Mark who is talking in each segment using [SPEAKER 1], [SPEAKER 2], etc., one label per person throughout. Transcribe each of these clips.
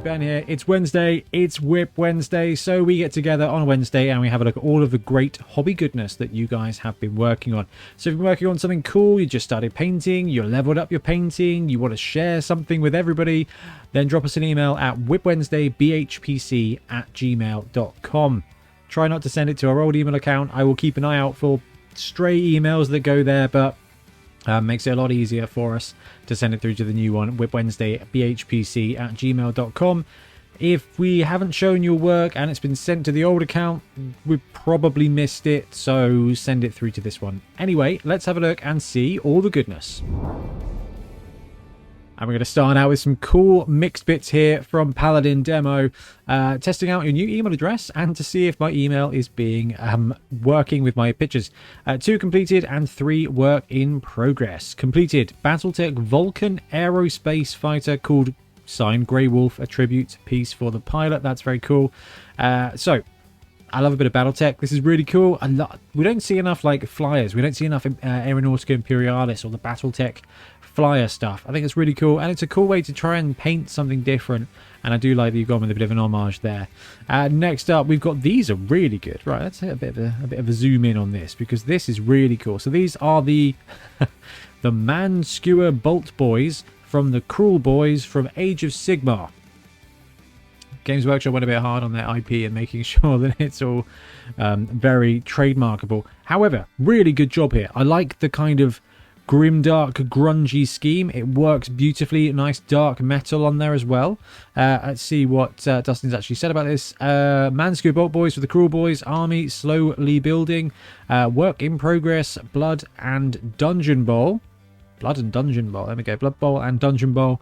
[SPEAKER 1] Ben here. It's Wednesday, it's WIP Wednesday, so we get together on Wednesday and we have a look at all of the great hobby goodness that you guys have been working on. So if you're working on something cool, you just started painting, you leveled up your painting, you want to share something with everybody, then drop us an email at whipwednesdaybhpc@gmail.com. Try not to send it to our old email account. I will keep an eye out for stray emails that go there, but makes it a lot easier for us to send it through to the new one, whipwednesdaybhpc@gmail.com. If we haven't shown your work and it's been sent to the old account, we've probably missed it, so send it through to this one. Anyway, let's have a look and see all the goodness. And we're going to start out with some cool mixed bits here from Paladin demo, testing out your new email address and to see if my email is being working with my pictures. 2 completed and 3 work in progress. Completed, battletech Vulcan aerospace fighter called Sign Grey Wolf, a tribute piece for the pilot. That's very cool. So I love a bit of battletech. This is really cool. We don't see enough like flyers. We don't see enough Aeronautica Imperialis or the battletech flyer stuff. I think it's really cool, and it's a cool way to try and paint something different, and I do like that you've gone with a bit of an homage there. Next up, we've got, these are really good. Right, let's take a bit of a zoom in on this, because this is really cool. So these are the the man skewer bolt boys from the Cruel Boys from Age of Sigmar. Games Workshop went a bit hard on their IP and making sure that it's all very trademarkable. However, really good job here. I like the kind of grimdark, grungy scheme. It works beautifully. Nice dark metal on there as well. Let's see what Dustin's actually said about this. Manskew Bolt Boys for the Cruel Boys. Army slowly building. Work in progress. Blood and Dungeon Bowl. Blood and Dungeon Bowl. There we go. Blood Bowl and Dungeon Bowl.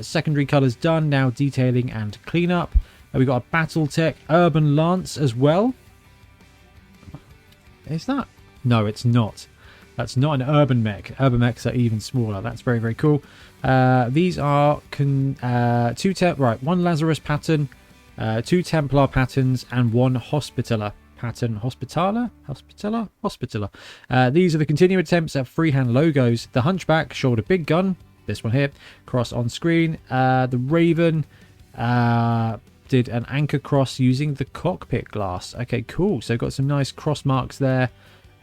[SPEAKER 1] Secondary colours done. Now detailing and cleanup. We got a Battletech Urban Lance as well. Is that? No, it's not. That's not an urban mech. Urban mechs are even smaller. That's very, very cool. These are one Lazarus pattern, 2 Templar patterns, and 1 Hospitaller pattern. Hospitaller. These are the continued attempts at freehand logos. The Hunchback, shoulder big gun. This one here. Cross on screen. The Raven did an anchor cross using the cockpit glass. Okay, cool. So got some nice cross marks there.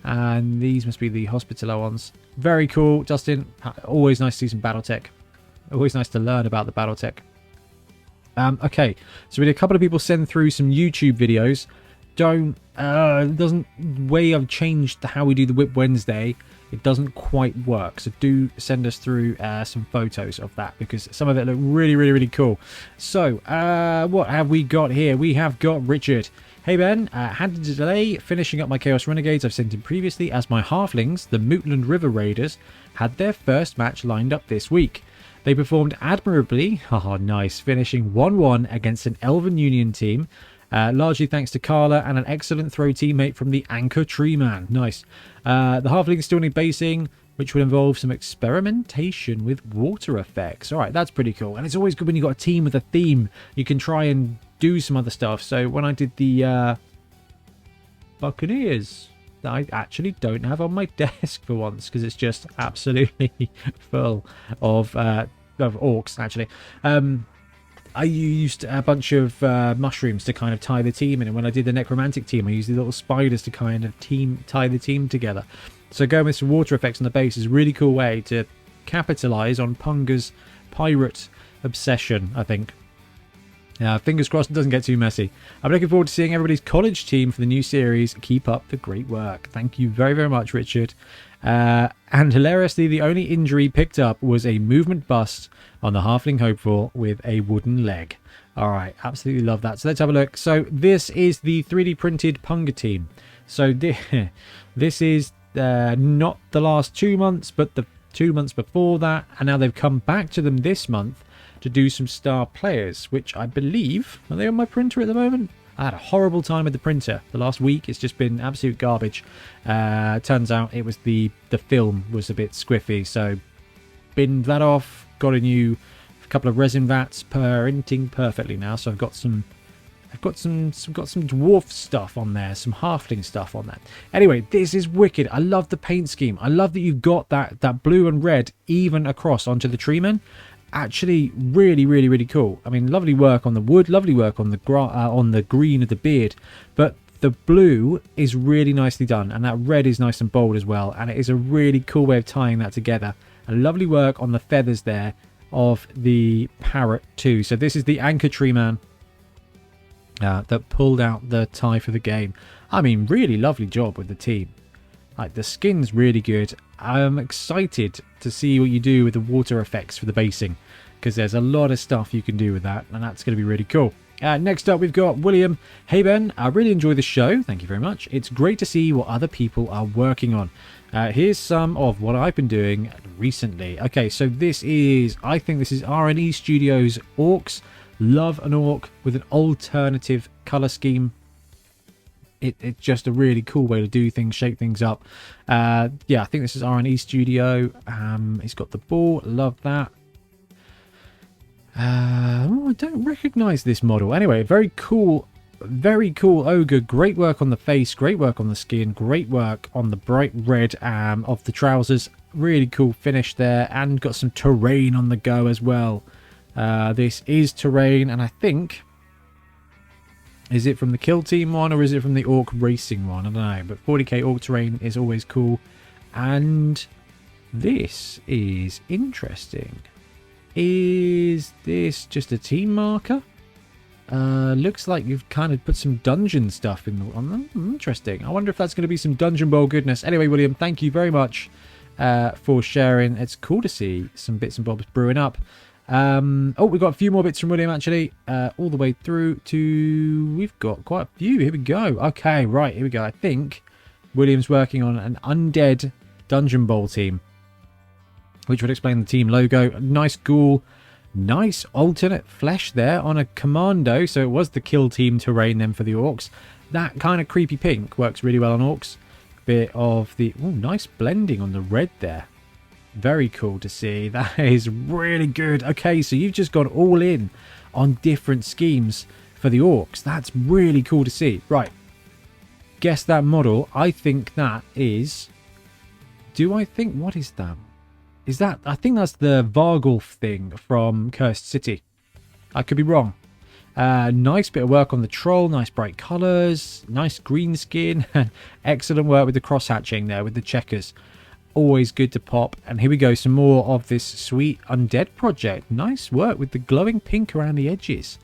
[SPEAKER 1] And these must be the Hospitaller ones. Very cool, Dustin. Always nice to see some battletech. Always nice to learn about the battletech. Okay, so we had a couple of people send through some YouTube videos. Way I've changed how we do the WIP Wednesday, it doesn't quite work. So do send us through some photos of that, because some of it look really, really, really cool. So what have we got here? We have got Richard. Hey Ben, had a delay finishing up my Chaos Renegades I've sent in previously, as my halflings, the Mootland River Raiders, had their first match lined up this week. They performed admirably, nice, finishing 1-1 against an Elven Union team, largely thanks to Carla and an excellent throw teammate from the Anchor Tree Man. Nice. The halflings still need basing, which would involve some experimentation with water effects. Alright, that's pretty cool. And it's always good when you've got a team with a theme. You can try and do some other stuff. So when I did the Buccaneers, that I actually don't have on my desk for once, because it's just absolutely full of orcs, actually. I used a bunch of mushrooms to kind of tie the team in, and when I did the necromantic team, I used the little spiders to kind of tie the team together. So going with some water effects on the base is a really cool way to capitalize on Punga's pirate obsession, I think. Fingers crossed it doesn't get too messy. I'm looking forward to seeing everybody's college team for the new series. Keep up the great work. Thank you very, very much, Richard. And hilariously, the only injury picked up was a movement bust on the Halfling Hopeful with a wooden leg. Alright, absolutely love that. So let's have a look. So this is the 3D printed Punga team. So this is not the last 2 months, but the 2 months before that. And now they've come back to them this month to do some star players, which I believe, are they on my printer at the moment? I had a horrible time with the printer. The last week, it's just been absolute garbage. Turns out it was the film was a bit squiffy, so binned that off, got a new couple of resin vats, printing perfectly now. So I've got some dwarf stuff on there, some halfling stuff on there. Anyway, this is wicked. I love the paint scheme. I love that you've got that blue and red even across onto the treemen. actually really, really, really cool. I mean, lovely work on the wood, lovely work on the green of the beard, but the blue is really nicely done, and that red is nice and bold as well, and it is a really cool way of tying that together. And lovely work on the feathers there of the parrot too. So this is the anchor tree man that pulled out the tie for the game. I mean, really lovely job with the team. Like, the skin's really good. I'm excited to see what you do with the water effects for the basing, because there's a lot of stuff you can do with that, and that's going to be really cool. Next up, we've got William. Hey Ben, I really enjoy the show. Thank you very much. It's great to see what other people are working on. Here's some of what I've been doing recently. Okay, so this is, I think this is RNE Studios Orcs. Love an orc with an alternative color scheme. It's just a really cool way to do things, shake things up. Yeah, I think this is RNE Studio. He's got the ball. Love that. Oh, I don't recognize this model. Anyway, very cool ogre. Great work on the face, great work on the skin, great work on the bright red of the trousers. Really cool finish there, and got some terrain on the go as well. This is terrain, and I think, is it from the kill team one or is it from the orc racing one? I don't know, but 40k orc terrain is always cool. And this is interesting. Is this just a team marker? Looks like you've kind of put some dungeon stuff in on them. Interesting. I wonder if that's going to be some Dungeon Bowl goodness. Anyway, William, thank you very much for sharing. It's cool to see some bits and bobs brewing up. Oh, we've got a few more bits from William, actually, all the way through to, we've got quite a few. Here we go. Okay, right, here we go. I think William's working on an undead Dungeon Bowl team, which would explain the team logo. Nice ghoul, nice alternate flesh there on a commando. So it was the kill team terrain then for the orcs. That kind of creepy pink works really well on orcs. Bit of the, oh, nice blending on the red there. Very cool to see. That is really good. Okay, so you've just gone all in on different schemes for the orcs. That's really cool to see. Right. Guess that model. I think that is... what is that? Is that... I think that's the Vargulf thing from Cursed City. I could be wrong. Nice bit of work on the troll. Nice bright colours. Nice green skin. Excellent work with the cross-hatching there with the checkers. Always good to pop. And here we go, some more of this sweet undead project. Nice work with the glowing pink around the edges.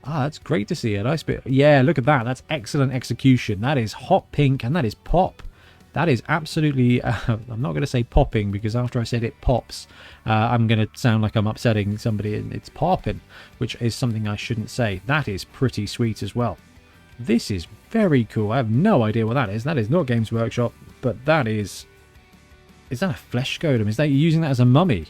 [SPEAKER 1] Ah, that's great to see. A nice bit. Yeah, look at that. That's excellent execution. That is hot pink, and that is pop. That is absolutely... I'm not going to say popping, because after I said it pops, I'm going to sound like I'm upsetting somebody, and it's popping, which is something I shouldn't say. That is pretty sweet as well. This is very cool. I have no idea what that is. That is not Games Workshop, but that is... Is that a flesh golem? Is that using that as a mummy?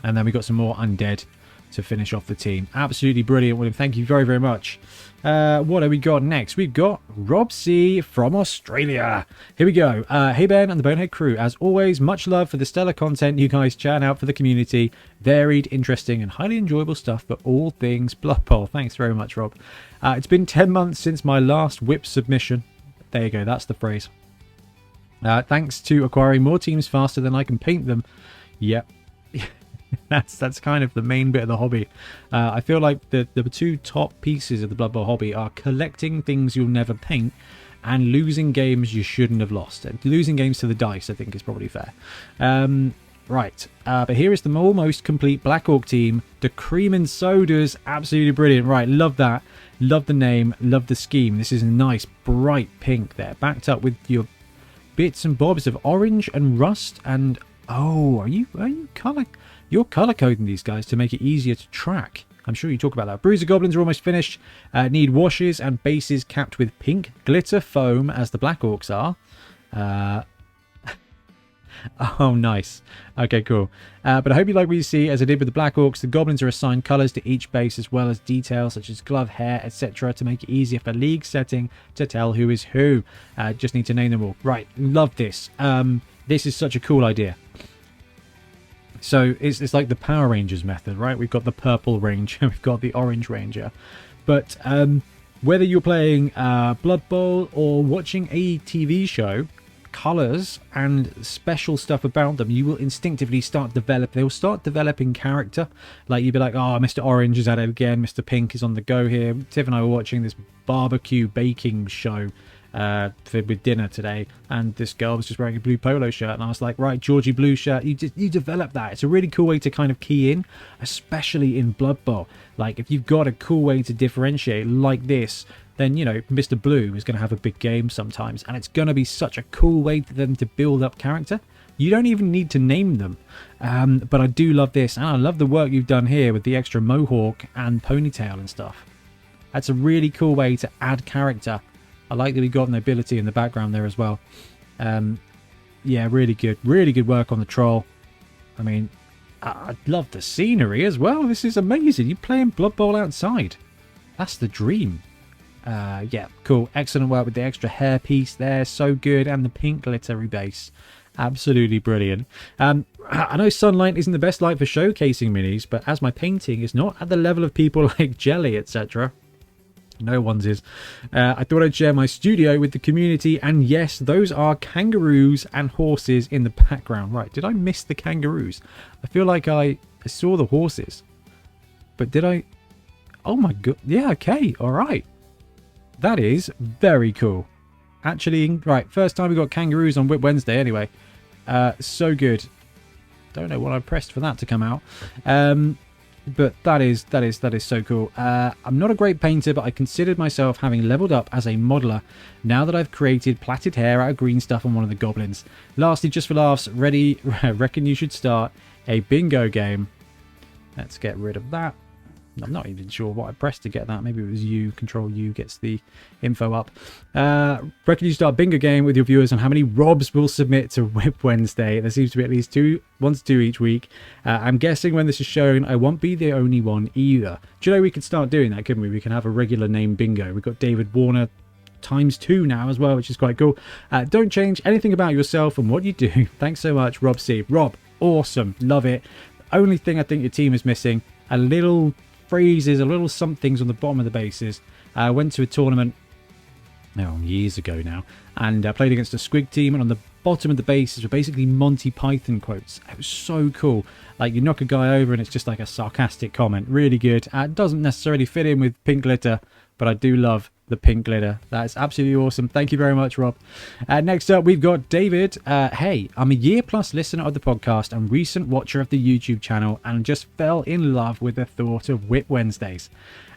[SPEAKER 1] And then we got some more undead to finish off the team. Absolutely brilliant, William. Thank you very, very much. What have we got next? We've got Rob C from Australia. Here we go. Hey Ben and the Bonehead crew. As always, much love for the stellar content you guys churn out for the community. Varied, interesting, and highly enjoyable stuff for all things Blood Bowl. Thanks very much, Rob. It's been 10 months since my last WIP submission. There you go. That's the phrase. Thanks to acquiring more teams faster than I can paint them. Yep. that's kind of the main bit of the hobby. I feel like the two top pieces of the Blood Bowl hobby are collecting things you'll never paint and losing games you shouldn't have lost. And losing games to the dice, I think, is probably fair. Right. But here is the almost complete Black Orc team. The cream and sodas. Absolutely brilliant. Right. Love that. Love the name. Love the scheme. This is a nice bright pink there. Backed up with your bits and bobs of orange and rust, and oh, are you you're color coding these guys to make it easier to track. I'm sure you talk about that. Bruiser goblins are almost finished. Need washes and bases capped with pink glitter foam, as the Black Orcs are. Oh, nice. Okay, cool. But I hope you like what you see. As I did with the Black Orcs, the goblins are assigned colours to each base, as well as details such as glove, hair, etc., to make it easier for league setting to tell who is who. Just need to name them all. Right, love this. This is such a cool idea. So it's like the Power Rangers method, right? We've got the purple ranger, we've got the orange ranger. But whether you're playing Blood Bowl or watching a TV show, colors and special stuff about them, you will instinctively start to develop. They will start developing character. Like you'd be like, oh, Mr. Orange is at it again. Mr. Pink is on the go here. Tiff and I were watching this barbecue baking show with dinner today, and this girl was just wearing a blue polo shirt, and I was like, right, Georgie blue shirt, you develop that. It's a really cool way to kind of key in, especially in Blood Bowl. Like if you've got a cool way to differentiate like this, then you know Mr. Blue is going to have a big game sometimes, and it's going to be such a cool way for them to build up character. You don't even need to name them, but I do love this, and I love the work you've done here with the extra mohawk and ponytail and stuff. That's a really cool way to add character. I like that we got an ability in the background there as well. Yeah, really good work on the troll. I mean, I love the scenery as well. This is amazing. You're playing Blood Bowl outside. That's the dream. Yeah, cool. Excellent work with the extra hair piece there. So good. And the pink glittery base. Absolutely brilliant. I know sunlight isn't the best light for showcasing minis, but as my painting is not at the level of people like Jelly, etc., no one's is. I thought I'd share my studio with the community, and yes, those are kangaroos and horses in the background. Right, did I miss the kangaroos? I feel like I saw the horses, but did I? Oh my god, yeah, okay, all right. That is very cool. Actually, right, first time we got kangaroos on WIP Wednesday anyway. So good. Don't know what I pressed for that to come out. But that is so cool. I'm not a great painter, but I considered myself having leveled up as a modeler now that I've created plaited hair out of green stuff on one of the goblins. Lastly, just for laughs, reckon you should start a bingo game. Let's get rid of that. I'm not even sure what I pressed to get that. Maybe it was U. Control U gets the info up. Reckon you start a bingo game with your viewers on how many Robs will submit to WIP Wednesday. There seems to be at least 1 to 2 each week. I'm guessing when this is shown, I won't be the only one either. Do you know we could start doing that, couldn't we? We can have a regular name bingo. We've got David Warner ×2 now as well, which is quite cool. Don't change anything about yourself and what you do. Thanks so much, Rob C. Rob, awesome. Love it. The only thing I think your team is missing, a little phrases, a little somethings on the bottom of the bases. I went to a tournament years ago now, and played against a squig team, and on the bottom of the bases were basically Monty Python quotes. It was so cool. Like you knock a guy over and it's just like a sarcastic comment. Really good. It doesn't necessarily fit in with pink glitter, but I do love the pink glitter. That's absolutely awesome. Thank you very much, Rob. Next up, we've got David. Hey, I'm a year-plus listener of the podcast and recent watcher of the YouTube channel, and just fell in love with the thought of WIP Wednesdays.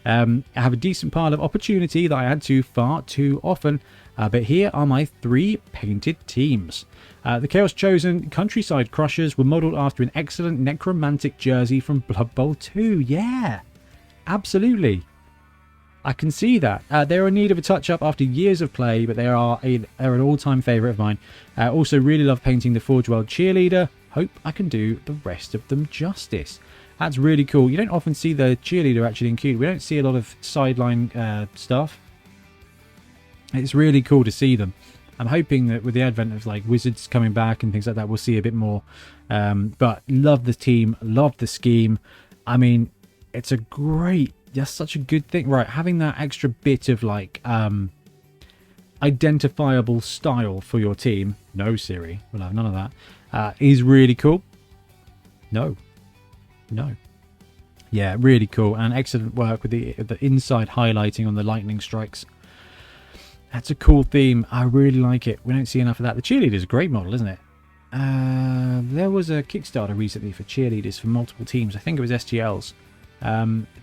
[SPEAKER 1] I have a decent pile of opportunity that I add to far too often, but here are my 3 painted teams. The Chaos Chosen Countryside Crushers were modelled after an excellent necromantic jersey from Blood Bowl 2. Yeah, absolutely. I can see that. They're in need of a touch-up after years of play, but they're an all-time favourite of mine. Also really love painting the Forge World Cheerleader. Hope I can do the rest of them justice. That's really cool. You don't often see the cheerleader actually included. We don't see a lot of sideline stuff. It's really cool to see them. I'm hoping that with the advent of like wizards coming back and things like that, we'll see a bit more. But love the team, love the scheme. I mean, it's a great... That's such a good thing, right? Having that extra bit of like identifiable style for your team. No, Siri, we'll have none of that. Is really cool. No. Yeah, really cool, and excellent work with the inside highlighting on the lightning strikes. That's a cool theme. I really like it. We don't see enough of that. The cheerleader is a great model, isn't it? There was a Kickstarter recently for cheerleaders for multiple teams. I think it was STLs.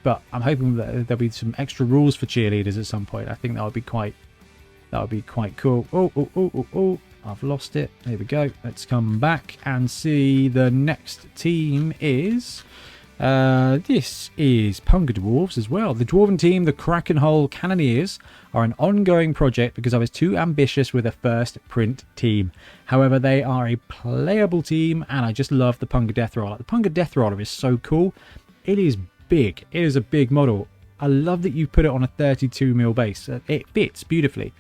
[SPEAKER 1] But I'm hoping that there'll be some extra rules for cheerleaders at some point. I think that would be quite cool. Oh, I've lost it. There we go. Let's come back and see the next team is this is Punga Dwarves as well. The Dwarven team, the Krakenhole Cannoneers, are an ongoing project because I was too ambitious with a first print team. However, they are a playable team, and I just love the Punga Death Roller. The Punga Death Roller is so cool. It is big. It is a big model. I love that you put it on a 32mm base. It fits beautifully.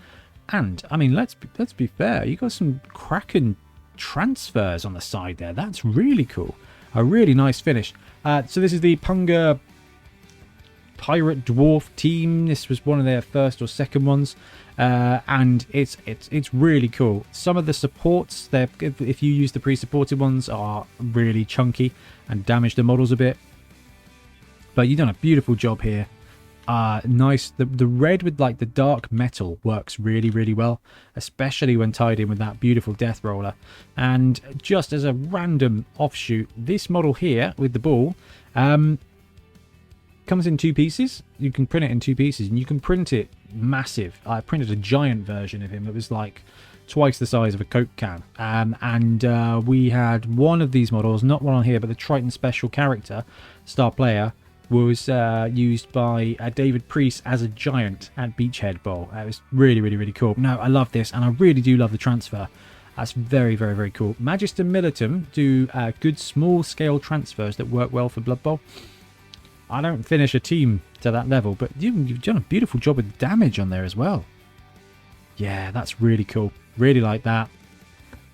[SPEAKER 1] And I mean, let's be fair. You got some Kraken transfers on the side there. That's really cool. A really nice finish. So this is the Punga Pirate Dwarf team. This was one of their first or second ones. and it's really cool. Some of the supports, if you use the pre-supported ones, are really chunky and damage the models a bit. But you've done a beautiful job here. Nice. The red with like the dark metal works really, really well, especially when tied in with that beautiful death roller. And just as a random offshoot, this model here with the ball comes in 2 pieces. You can print it in 2 pieces, and you can print it massive. I printed a giant version of him that was like twice the size of a Coke can. And we had one of these models, not one on here, but the Triton Special character, star player, was used by David Priest as a giant at Beachhead Bowl. It was really, really, really cool. No, I love this, and I really do love the transfer. That's very, very, very cool. Magister Militum do good small-scale transfers that work well for Blood Bowl. I don't finish a team to that level, but you've done a beautiful job with damage on there as well. Yeah, that's really cool. Really like that.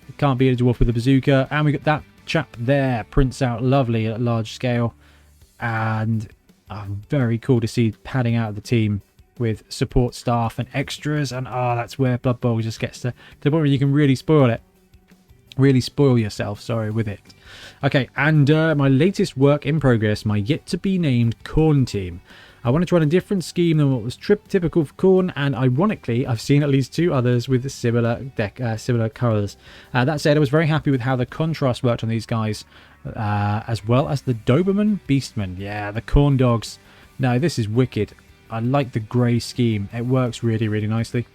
[SPEAKER 1] It can't beat a dwarf with a bazooka. And we got that chap there. Prints out lovely at large scale. And very cool to see padding out of the team with support staff and extras. And that's where Blood Bowl just gets to the point where you can really spoil it. Really spoil yourself, sorry, with it. Okay, and my latest work in progress, my yet-to-be-named Khorne team. I wanted to run a different scheme than what was typical for Khorne, and ironically, I've seen at least 2 others with similar colours. That said, I was very happy with how the contrast worked on these guys, as well as the Doberman Beastmen. Yeah, the Khorne dogs. No, this is wicked. I like the grey scheme. It works really, really nicely.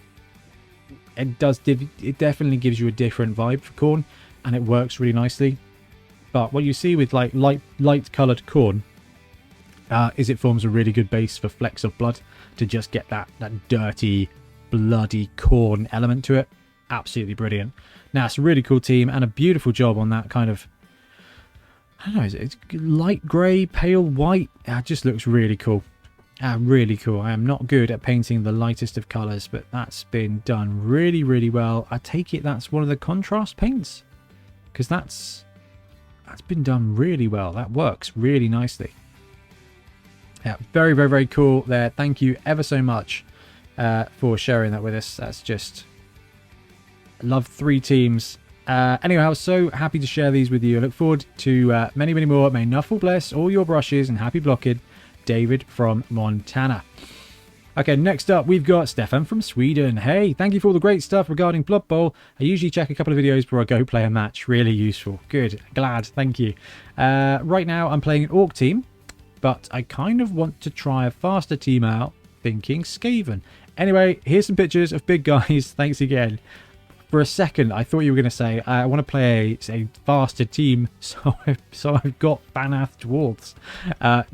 [SPEAKER 1] It definitely gives you a different vibe for Khorne, and it works really nicely. But what you see with like light coloured Khorne is it forms a really good base for Flecks of Blood to just get that dirty, bloody Khorne element to it. Absolutely brilliant. Now, it's a really cool team and a beautiful job on that kind of, I don't know, it's light grey, pale white. It just looks really cool. Really cool. I am not good at painting the lightest of colours, but that's been done really, really well. I take it that's one of the contrast paints, because that's been done really well. That works really nicely. Yeah, very, very, very cool there. Thank you ever so much for sharing that with us. That's just, I love 3 teams. Anyway, I was so happy to share these with you. I look forward to many, many more. May Nuffle bless all your brushes and happy blocking. David from Montana. Okay, next up we've got Stefan from Sweden. Hey, thank you for all the great stuff regarding Blood Bowl. I usually check a couple of videos before I go play a match. Really useful. Good. Glad. Thank you. Right now I'm playing an orc team, but I kind of want to try a faster team out, thinking Skaven. Anyway, here's some pictures of big guys. Thanks again. For a second, I thought you were going to say, I want to play a faster team, so I've got Banath Dwarves.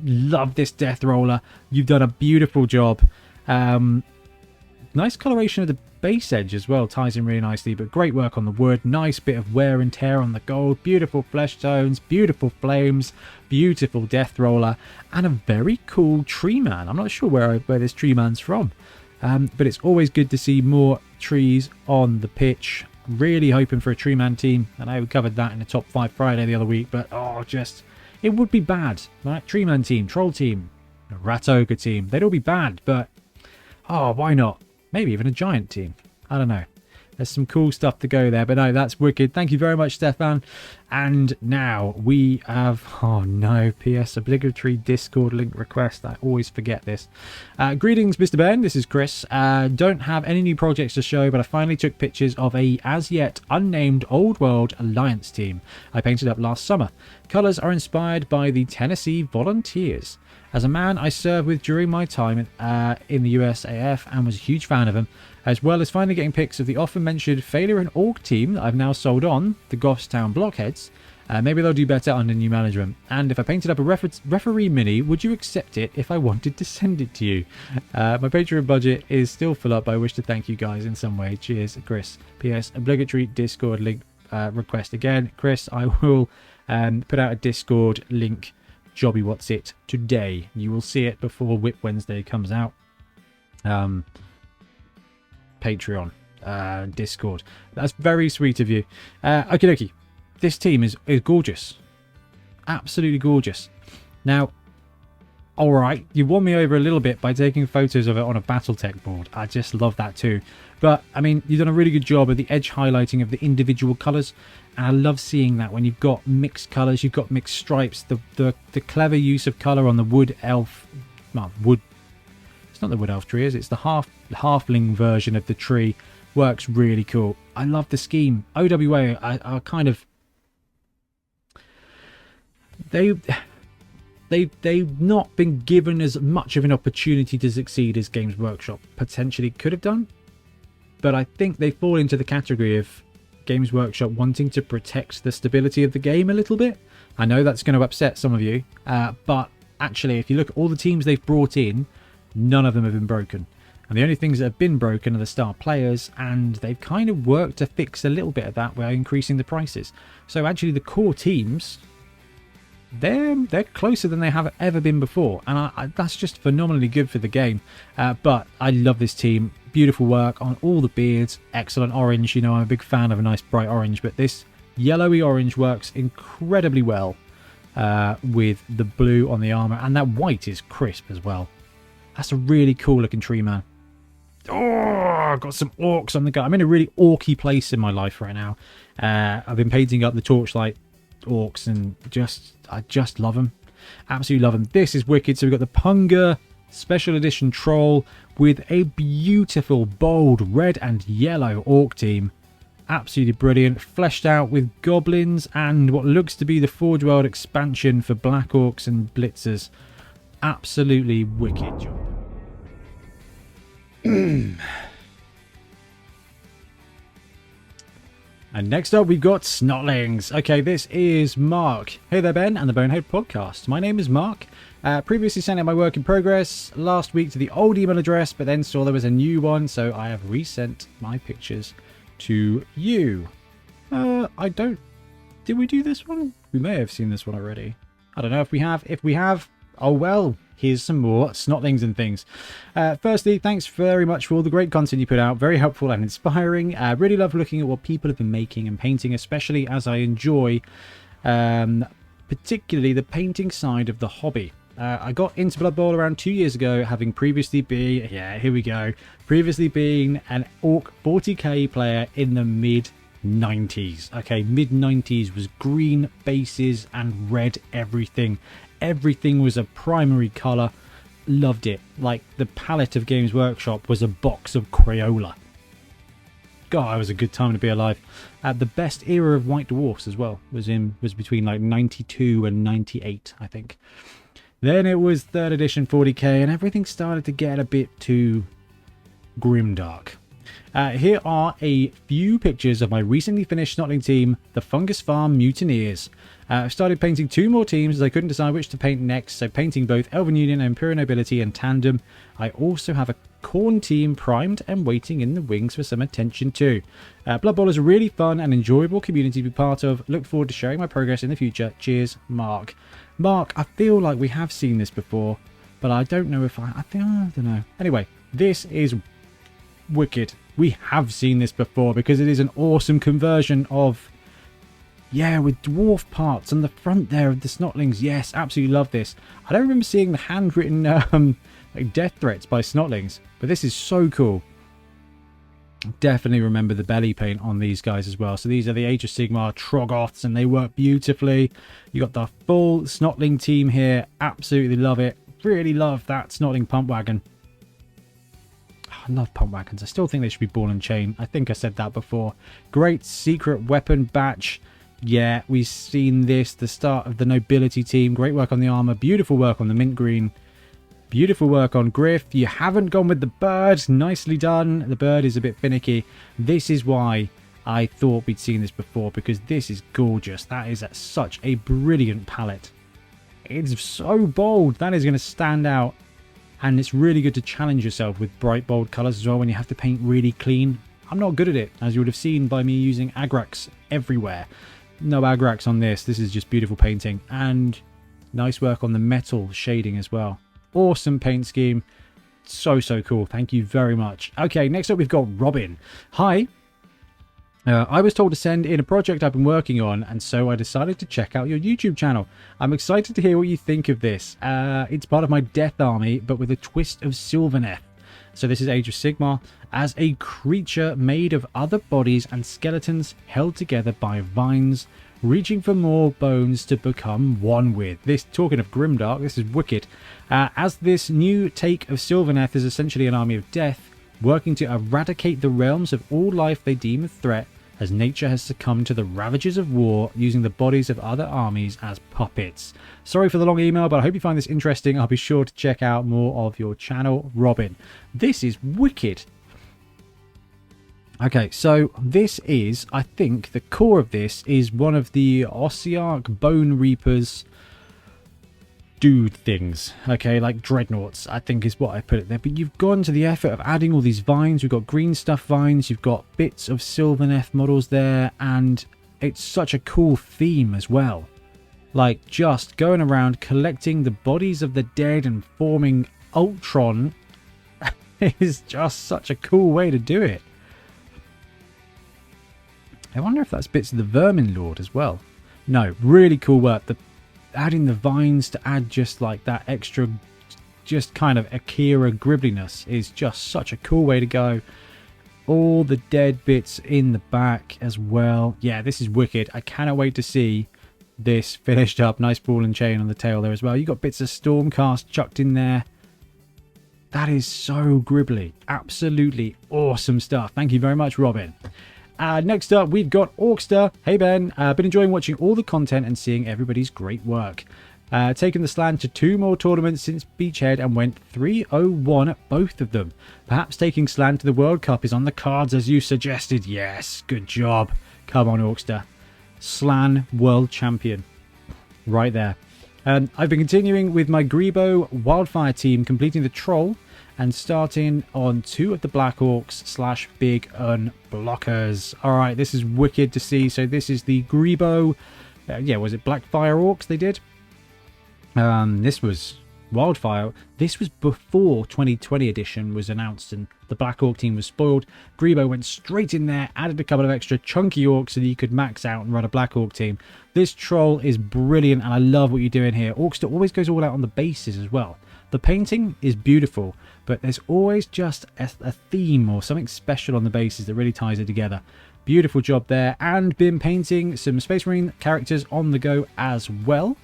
[SPEAKER 1] Love this Death Roller. You've done a beautiful job. Nice coloration of the base edge as well, ties in really nicely, but great work on the wood. Nice bit of wear and tear on the gold. Beautiful flesh tones, beautiful flames, beautiful Death Roller, and a very cool tree man. I'm not sure where this tree man's from. But it's always good to see more trees on the pitch. Really hoping for a tree man team. I know we covered that in the top 5 Friday the other week, but it would be bad, right? Tree man team, troll team, a rat ogre team. They'd all be bad, but why not? Maybe even a giant team. I don't know. There's some cool stuff to go there, but no, that's wicked. Thank you very much, Stefan. And now we have, PS, obligatory Discord link request. I always forget this. Greetings, Mr. Ben. This is Chris. Don't have any new projects to show, but I finally took pictures of a as yet unnamed Old World Alliance team I painted up last summer. Colours are inspired by the Tennessee Volunteers. As a man I served with during my time in the USAF and was a huge fan of them, as well as finally getting pics of the often mentioned Failure and Orc team that I've now sold on, the Goffstown Blockheads. Maybe they'll do better under new management. And if I painted up a referee mini, would you accept it if I wanted to send it to you? My Patreon budget is still full up, but I wish to thank you guys in some way. Cheers, Chris. PS, obligatory Discord link request again. Chris, I will put out a Discord link, Jobby What's It, today. You will see it before WIP Wednesday comes out. Patreon, Discord. That's very sweet of you. Okie dokie. This team is gorgeous. Absolutely gorgeous. Now, all right, you won me over a little bit by taking photos of it on a battletech board. I just love that too. But I mean, you've done a really good job of the edge highlighting of the individual colors, and I love seeing that when you've got mixed colors, you've got mixed stripes. The clever use of color on the wood elf, well, wood. It's not the wood elf tree, is it? It's the halfling version of the tree. Works really cool. I love the scheme. OWA are kind of they've not been given as much of an opportunity to succeed as Games Workshop potentially could have done. But I think they fall into the category of Games Workshop wanting to protect the stability of the game a little bit. I know that's going to upset some of you, but actually, if you look at all the teams they've brought in, none of them have been broken. And the only things that have been broken are the star players, and they've kind of worked to fix a little bit of that by increasing the prices. So actually the core teams, they're closer than they have ever been before, and that's just phenomenally good for the game. But I love this team. Beautiful work on all the beards. Excellent orange. You know, I'm a big fan of a nice bright orange, but this yellowy orange works incredibly well with the blue on the armor, and that white is crisp as well. That's a really cool looking tree, man. Oh, I've got some orcs on the go. I'm in a really orky place in my life right now. I've been painting up the torchlight orcs, and I just love them. Absolutely love them. This is wicked. So we've got the Punga Special Edition Troll with a beautiful, bold red and yellow orc team. Absolutely brilliant. Fleshed out with goblins and what looks to be the Forge World expansion for black orcs and blitzers. Absolutely wicked job. And next up we've got Snotlings. Okay, this is Mark. Hey there, Ben and the Bonehead podcast. My name is Mark. Previously sent out my work in progress last week to the old email address, but then saw there was a new one, so I have resent my pictures to you. Did we do this one? We may have seen this one already. I don't know if we have. If we have, oh well. Here's some more Snotlings and things. Firstly, thanks very much for all the great content you put out. Very helpful and inspiring. I really love looking at what people have been making and painting, especially as I enjoy particularly the painting side of the hobby. I got into Blood Bowl around 2 years ago, having previously been, previously been an Orc 40k player in the mid-90s. Okay, mid-90s was green bases and red everything. Everything was a primary colour. Loved it. Like, the palette of Games Workshop was a box of Crayola. God, it was a good time to be alive. The best era of White Dwarfs as well was between like 92 and 98, I think. Then it was 3rd edition 40k, and everything started to get a bit too grimdark. Here are a few pictures of my recently finished Snotling team, the Fungus Farm Mutineers. I've started painting 2 more teams as I couldn't decide which to paint next, so painting both Elven Union and Imperial Nobility in tandem. I also have a Khorne team primed and waiting in the wings for some attention too. Blood Bowl is a really fun and enjoyable community to be part of. Look forward to sharing my progress in the future. Cheers, Mark. Mark, I feel like we have seen this before, but I don't know if I don't know. Anyway, this is wicked. We have seen this before because it is an awesome conversion of, yeah, with dwarf parts on the front there of the Snotlings. Yes, absolutely love this. I don't remember seeing the handwritten like death threats by Snotlings, but this is so cool. Definitely remember the belly paint on these guys as well. So these are the Age of Sigmar Troggoths, and they work beautifully. You got the full Snotling team here. Absolutely love it. Really love that Snotling pump wagon. I love pump wagons. I still think they should be ball and chain. I think I said that before. Great secret weapon batch. Yeah, we've seen this. The start of the nobility team. Great work on the armor. Beautiful work on the mint green. Beautiful work on Griff. You haven't gone with the bird. Nicely done. The bird is a bit finicky. This is why I thought we'd seen this before, because this is gorgeous. That is such a brilliant palette. It's so bold. That is going to stand out. And it's really good to challenge yourself with bright, bold colours as well when you have to paint really clean. I'm not good at it, as you would have seen by me using Agrax everywhere. No Agrax on this. This is just beautiful painting. And nice work on the metal shading as well. Awesome paint scheme. So cool. Thank you very much. Okay, next up we've got Robin. Hi. I was told to send in a project I've been working on, and so I decided to check out your YouTube channel. I'm excited to hear what you think of this. It's part of my Death Army, but with a twist of Sylvaneth. So this is Age of Sigmar, as a creature made of other bodies and skeletons held together by vines, reaching for more bones to become one with. This, talking of grimdark, this is wicked. As this new take of Sylvaneth is essentially an army of death, working to eradicate the realms of all life they deem a threat, as nature has succumbed to the ravages of war, using the bodies of other armies as puppets. Sorry for the long email, but I hope you find this interesting. I'll be sure to check out more of your channel, Robin. This is wicked. Okay, so this is, I think, the core of this is one of the Osiarch Bone Reapers dude things, okay, like dreadnoughts, I think is what I put it there. But you've gone to the effort of adding all these vines. We've got green stuff vines, you've got bits of Sylvaneth models there, and it's such a cool theme as well. Like, just going around collecting the bodies of the dead and forming Ultron is just such a cool way to do it. I wonder if that's bits of the Vermin Lord as well. No, really cool work. Adding the vines to add just like that extra, just kind of Akira gribbliness is just such a cool way to go. All the dead bits in the back as well. Yeah, this is wicked. I cannot wait to see this finished up. Nice ball and chain on the tail there as well. You got bits of Stormcast chucked in there. That is so gribbly. Absolutely awesome stuff. Thank you very much, Robin. Next up, we've got Orchestra. Hey Ben, been enjoying watching all the content and seeing everybody's great work. Taken the slan to 2 more tournaments since Beachhead and went 3-0-1 at both of them. Perhaps taking slan to the World Cup is on the cards as you suggested. Yes, good job. Come on, Orchestra. Slan World Champion. Right there. I've been continuing with my Grebo Wildfire team, completing the Troll and starting on 2 of the Black Orcs / Big Unblockers. Alright, this is wicked to see. So this is the Grebo, yeah, was it Blackfire Orcs they did? This was Wildfire. This was before 2020 edition was announced and the Black Orc team was spoiled. Grebo went straight in there, added a couple of extra chunky orcs so that you could max out and run a Black Orc team. This Troll is brilliant and I love what you're doing here. Orchestra always goes all out on the bases as well. The painting is beautiful, but there's always just a theme or something special on the bases that really ties it together. Beautiful job there, and been painting some Space Marine characters on the go as well.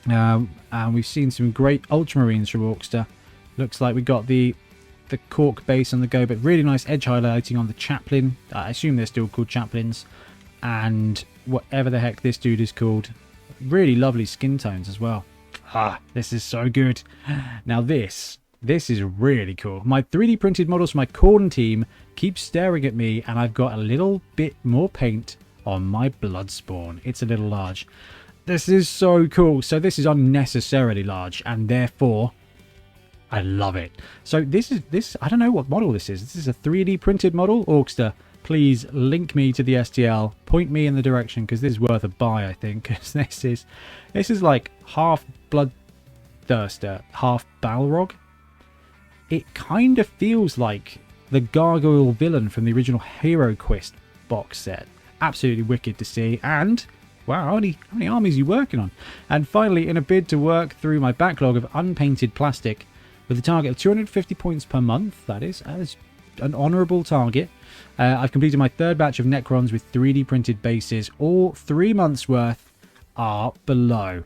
[SPEAKER 1] And we've seen some great Ultramarines from Orchestra. Looks like we got the Cork base on the go, but really nice edge highlighting on the Chaplain. I assume they're still called Chaplains. And whatever the heck this dude is called. Really lovely skin tones as well. Ah, this is so good. Now this is really cool. My 3D printed models for my Khorne team keep staring at me, and I've got a little bit more paint on my Bloodspawn. It's a little large. This is so cool. So this is unnecessarily large, and therefore I love it. So this I don't know what model this is. This is a 3D printed model. Orchestra, please link me to the STL. Point me in the direction because this is worth a buy, I think. Because this is like half Bloodthirster, half Balrog. It kind of feels like the Gargoyle villain from the original Hero Quest box set. Absolutely wicked to see. And wow, how many armies are you working on? And finally, in a bid to work through my backlog of unpainted plastic with a target of 250 points per month, that is an honourable target. I've completed my 3rd batch of Necrons with 3D printed bases. All 3 months worth are below.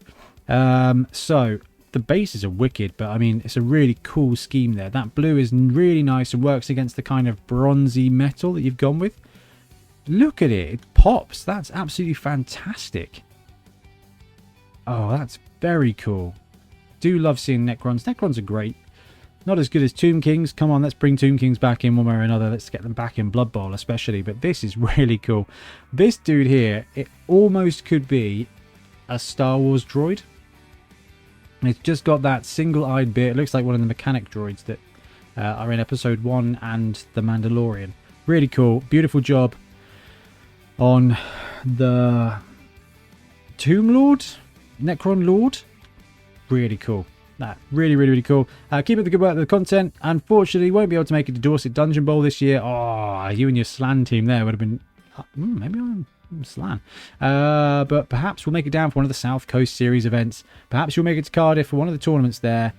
[SPEAKER 1] So the bases are wicked, but I mean, it's a really cool scheme there. That blue is really nice and works against the kind of bronzy metal that you've gone with. Look at it. It pops. That's absolutely fantastic. Oh, that's very cool. Do love seeing Necrons. Necrons are great. Not as good as Tomb Kings. Come on, let's bring Tomb Kings back in one way or another. Let's get them back in Blood Bowl especially. But this is really cool. This dude here, it almost could be a Star Wars droid. It's just got that single-eyed bit. It looks like one of the mechanic droids that are in Episode 1 and The Mandalorian. Really cool. Beautiful job on the Tomb Lord? Necron Lord? Really cool. Really, really, really cool. Keep up the good work with the content. Unfortunately, won't be able to make it to Dorset Dungeon Bowl this year. Oh, you and your Slan team there would have been... maybe I'm Slan. But perhaps we'll make it down for one of the South Coast Series events. Perhaps you'll make it to Cardiff for one of the tournaments there.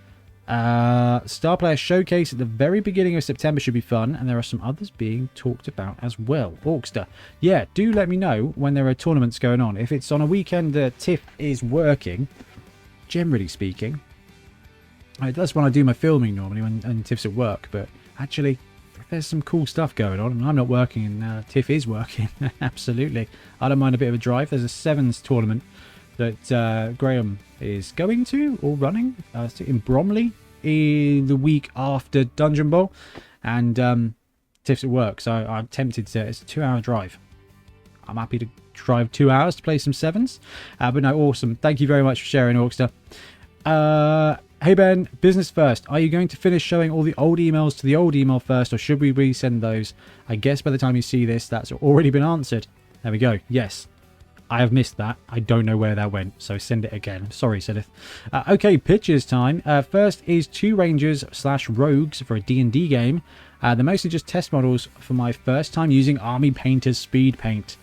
[SPEAKER 1] Star Player Showcase at the very beginning of September should be fun. And there are some others being talked about as well. Orchestra. Yeah, do let me know when there are tournaments going on. If it's on a weekend that TIFF is working, generally speaking... That's when I do my filming normally, when TIFF's at work. But actually, if there's some cool stuff going on, and I'm not working and TIFF is working, absolutely. I don't mind a bit of a drive. There's a Sevens tournament that Graham is going to, or running, in Bromley in the week after Dungeon Bowl. And TIFF's at work, so I'm tempted to... It's a 2-hour drive. I'm happy to drive 2 hours to play some Sevens. But no, awesome. Thank you very much for sharing, Orchestra. Hey Ben, business first. Are you going to finish showing all the old emails to the old email first, or should we resend those? I guess by the time you see this, that's already been answered. There we go. Yes. I have missed that. I don't know where that went, so send it again. Sorry, Siddith. Okay, pitches time. First is 2 Rangers / Rogues for a D&D game. They're mostly just test models for my first time using Army Painter's Speed Paint.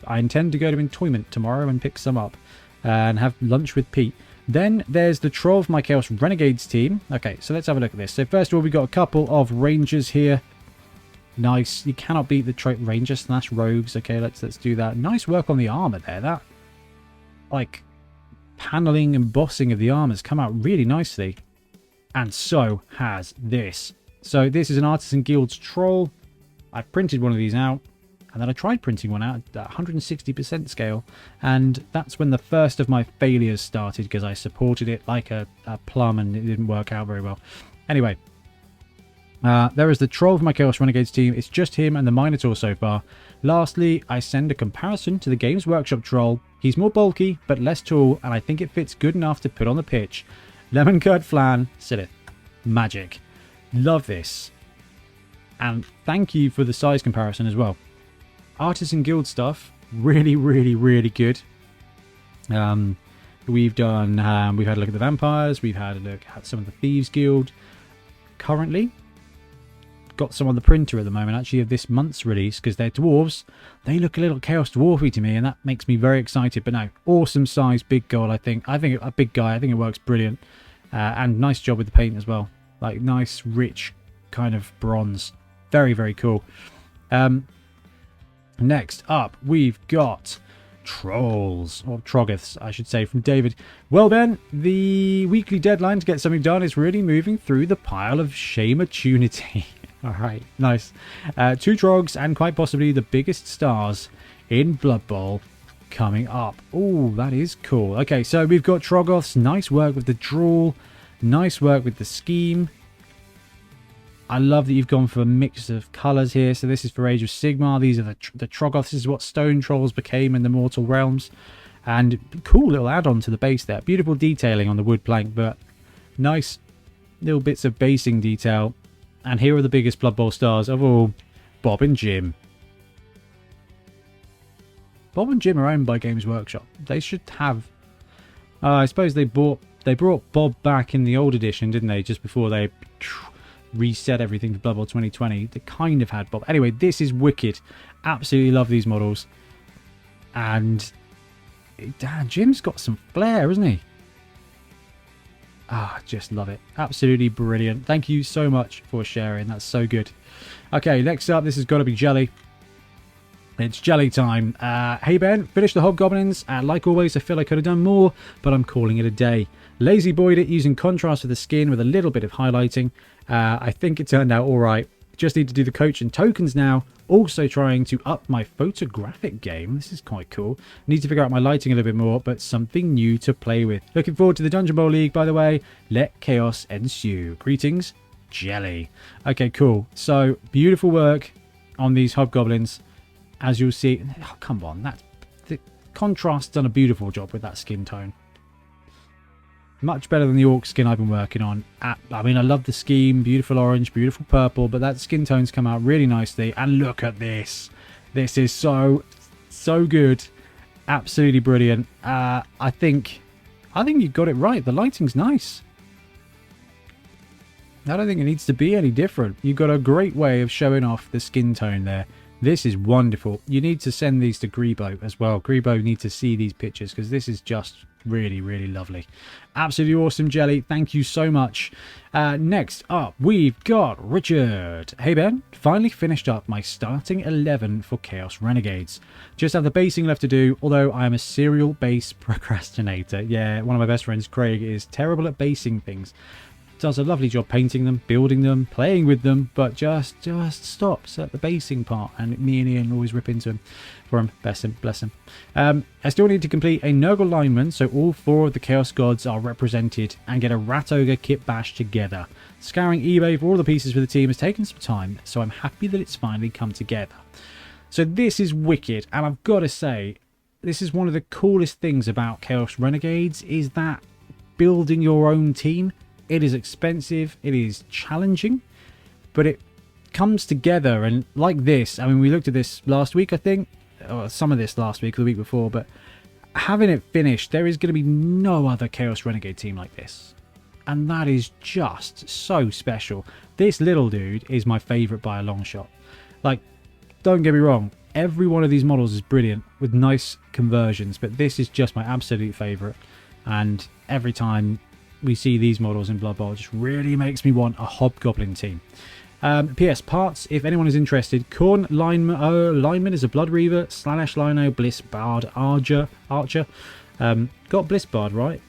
[SPEAKER 1] I intend to go to Entoyment tomorrow and pick some up and have lunch with Pete. Then there's the Troll of my Chaos Renegades team. Okay, so let's have a look at this. So first of all, we've got a couple of Rangers here. Nice. You cannot beat the Rangers / Rogues. Okay, let's do that. Nice work on the armor there. That, like, paneling and embossing of the armor's come out really nicely. And so has this. So this is an Artisan Guild's Troll. I printed one of these out. And then I tried printing one out at 160% scale. And that's when the first of my failures started, because I supported it like a plum and it didn't work out very well. Anyway, there is the Troll of my Chaos Renegades team. It's just him and the Minotaur so far. Lastly, I send a comparison to the Games Workshop Troll. He's more bulky, but less tall, and I think it fits good enough to put on the pitch. Lemon curd flan, Siddith. Magic. Love this. And thank you for the size comparison as well. Artisan Guild stuff, really, really, really good. We've had a look at the Vampires, we've had a look at some of the Thieves Guild. Currently, got some on the printer at the moment, actually, of this month's release, because they're dwarves. They look a little Chaos Dwarfy to me, and that makes me very excited. But no, awesome size, big goal, I think a big guy, I think it works brilliant. And nice job with the paint as well. Like, nice, rich kind of bronze. Very, very cool. Next up, we've got Trolls, or Troggoths, I should say, from David. Well then, the weekly deadline to get something done is really moving through the pile of shame-opportunity. Alright, nice. 2 Trogs, and quite possibly the biggest stars in Blood Bowl coming up. Oh, that is cool. Okay, so we've got Troggoths. Nice work with the drawl. Nice work with the scheme. I love that you've gone for a mix of colours here. So this is for Age of Sigmar. These are the Troggoths. This is what Stone Trolls became in the Mortal Realms. And cool little add-on to the base there. Beautiful detailing on the wood plank, but nice little bits of basing detail. And here are the biggest Blood Bowl stars of all, Bob and Jim. Bob and Jim are owned by Games Workshop. They should have... I suppose they brought Bob back in the old edition, didn't they? Just before they... reset everything for Blood Bowl 2020. They kind of had Bob. Anyway, this is wicked. Absolutely love these models. And damn, Jim's got some flair, isn't he? Just love it. Absolutely brilliant. Thank you so much for sharing. That's so good. Okay, next up, this has got to be Jelly. It's jelly time. Hey Ben, finished the hobgoblins. Like always, I feel I could have done more, but I'm calling it a day. Lazy boyed it using contrast for the skin with a little bit of highlighting. I think it turned out alright. Just need to do the coach and tokens now. Also trying to up my photographic game. This is quite cool. Need to figure out my lighting a little bit more, but something new to play with. Looking forward to the Dungeon Bowl League, by the way. Let chaos ensue. Greetings, Jelly. Okay, cool. So, beautiful work on these hobgoblins. As you'll see... Oh, come on. The contrast's done a beautiful job with that skin tone. Much better than the orc skin I've been working on. I mean, I love the scheme. Beautiful orange, beautiful purple. But that skin tone's come out really nicely. And look at this. This is so good. Absolutely brilliant. I think you've got it right. The lighting's nice. I don't think it needs to be any different. You've got a great way of showing off the skin tone there. This is wonderful. You need to send these to Grebo as well. Grebo needs to see these pictures because this is just really, really lovely. Absolutely awesome, Jelly. Thank you so much. Next up, we've got Richard. Hey, Ben. Finally finished up my starting 11 for Chaos Renegades. Just have the basing left to do, although I am a serial base procrastinator. Yeah, one of my best friends, Craig, is terrible at basing things. Does a lovely job painting them, building them, playing with them, but just stops at the basing part, and me and Ian always rip into him for him. Bless him. I still need to complete a Nurgle lineman, so all 4 of the Chaos Gods are represented, and get a Rat Ogre kit bash together. Scouring eBay for all the pieces for the team has taken some time, so I'm happy that it's finally come together. So this is wicked, and I've got to say, this is one of the coolest things about Chaos Renegades, is that building your own team. It is expensive, it is challenging, but it comes together, and like this, I mean, we looked at this last week, I think, or some of this last week or the week before, but having it finished, there is going to be no other Chaos Renegade team like this, and that is just so special. This little dude is my favourite by a long shot. Like, don't get me wrong, every one of these models is brilliant with nice conversions, but this is just my absolute favourite, and every time we see these models in Blood Bowl, it just really makes me want a hobgoblin team. PS parts, if anyone is interested, Corn lineman is a Blood Reaver, Slaanesh Lino, Bliss Bard Archer. Got Bliss Bard right.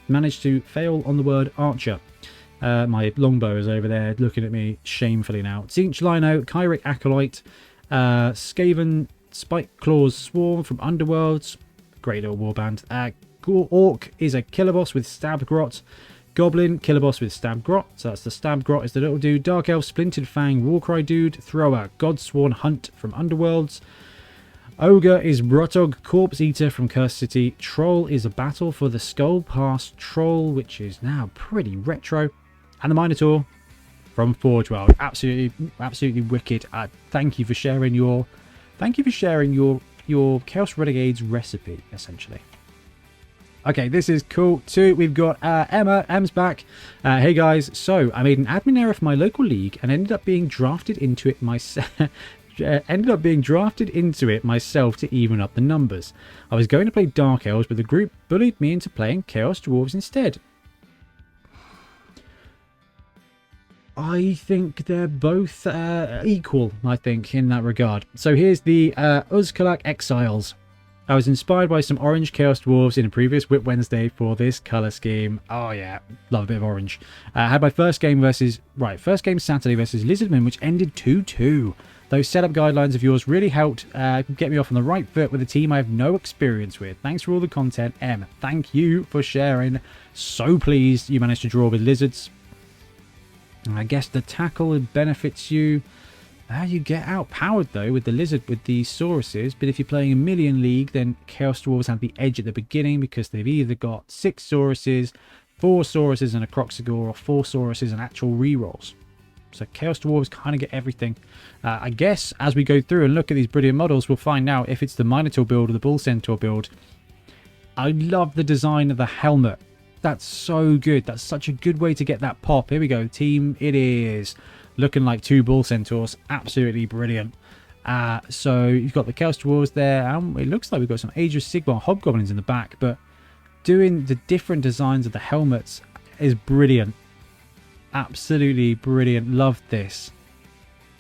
[SPEAKER 1] Managed to fail on the word Archer. My longbow is over there looking at me shamefully now. Tzeentch Lino, Kyric Acolyte, Skaven Spike Claws Swarm from Underworlds. Great little warband. Orc is a killer boss with Stab Grot. Goblin, killer boss with Stab Grot. So that's the Stab Grot is the little dude. Dark Elf, Splintered Fang, Warcry dude. Thrower, Godsworn Hunt from Underworlds. Ogre is Brotog, Corpse Eater from Cursed City. Troll is a Battle for the Skull Pass Troll, which is now pretty retro. And the Minotaur from Forge World. Absolutely wicked. Thank you for sharing your Chaos Renegades recipe, essentially. Okay, this is cool too. We've got Emma. Em's back. Hey guys, so I made an admin error for my local league and ended up being drafted into it myself. To even up the numbers. I was going to play Dark Elves, but the group bullied me into playing Chaos Dwarves instead. I think they're both equal, I think, in that regard. So here's the Uzkalak Exiles. I was inspired by some orange Chaos Dwarves in a previous WIP Wednesday for this colour scheme. Oh yeah, love a bit of orange. I had my first game Saturday versus Lizardmen, which ended 2-2. Those setup guidelines of yours really helped get me off on the right foot with a team I have no experience with. Thanks for all the content, Em. Thank you for sharing. So pleased you managed to draw with lizards. I guess the tackle benefits you. You get outpowered though with the lizard with the Sauruses, but if you're playing a Million League, then Chaos Dwarves have the edge at the beginning because they've either got 6 Sauruses, 4 Sauruses and a Croxigor, or 4 Sauruses and actual rerolls. So Chaos Dwarves kind of get everything. I guess as we go through and look at these brilliant models, we'll find out if it's the Minotaur build or the Bull Centaur build. I love the design of the helmet. That's so good. That's such a good way to get that pop. Here we go. Team, it is. Looking like 2 Bull Centaurs. Absolutely brilliant. So you've got the Chaos Dwarves there. It looks like we've got some Age of Sigmar hobgoblins in the back. But doing the different designs of the helmets is brilliant. Absolutely brilliant. Love this.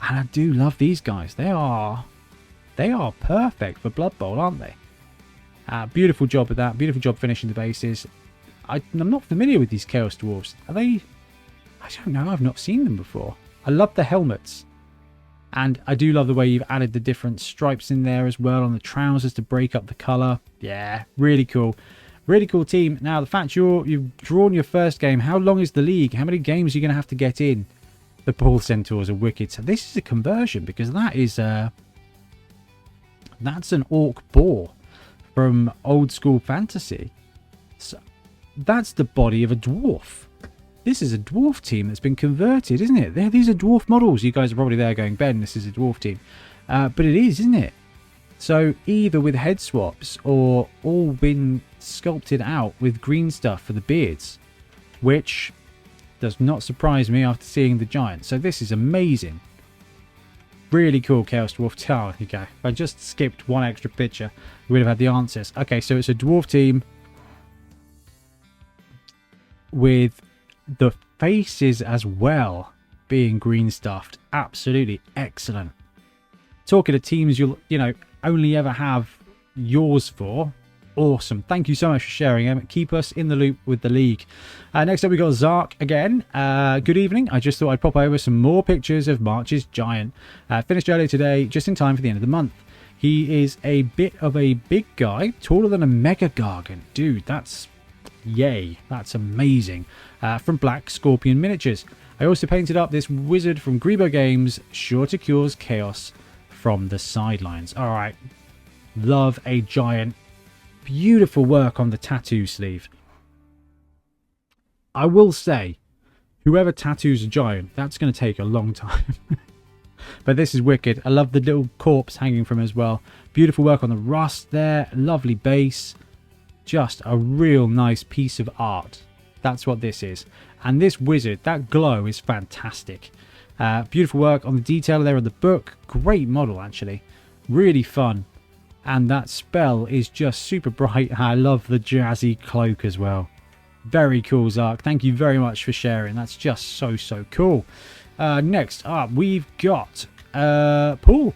[SPEAKER 1] And I do love these guys. They are perfect for Blood Bowl, aren't they? Beautiful job with that. Beautiful job finishing the bases. I'm not familiar with these Chaos Dwarves. Are they... I don't know. I've not seen them before. I love the helmets. And I do love the way you've added the different stripes in there as well on the trousers to break up the colour. Yeah, really cool. Really cool team. Now, the fact you've drawn your first game, how long is the league? How many games are you going to have to get in? The Bull Centaurs are wicked. So this is a conversion because that is... that's an Orc boar from old school fantasy. So that's the body of a dwarf. This is a dwarf team that's been converted, isn't it? These are dwarf models. You guys are probably there going, Ben, this is a dwarf team. But it is, isn't it? So either with head swaps or all been sculpted out with green stuff for the beards. Which does not surprise me after seeing the giant. So this is amazing. Really cool Chaos Dwarf. Oh, you go. If I just skipped one extra picture, we would have had the answers. Okay, so it's a dwarf team with the faces as well being green stuffed. Absolutely excellent. Talking of teams you'll, only ever have yours for. Awesome. Thank you so much for sharing them. Keep us in the loop with the league. Next up, we got Zark again. Good evening. I just thought I'd pop over some more pictures of March's giant. Finished earlier today, just in time for the end of the month. He is a bit of a big guy, taller than a mega gargant. Dude, that's yay. That's amazing. From Black Scorpion Miniatures. I also painted up this wizard from Grebo Games, sure to cause chaos from the sidelines. All right. Love a giant. Beautiful work on the tattoo sleeve. I will say, whoever tattoos a giant, that's going to take a long time. But this is wicked. I love the little corpse hanging from as well. Beautiful work on the rust there. Lovely base. Just a real nice piece of art. That's what this is. And this wizard, that glow is fantastic. Beautiful work on the detail there of the book. Great model, actually. Really fun. And that spell is just super bright. I love the jazzy cloak as well. Very cool, Zark. Thank you very much for sharing. That's just so cool. Next up, we've got Paul.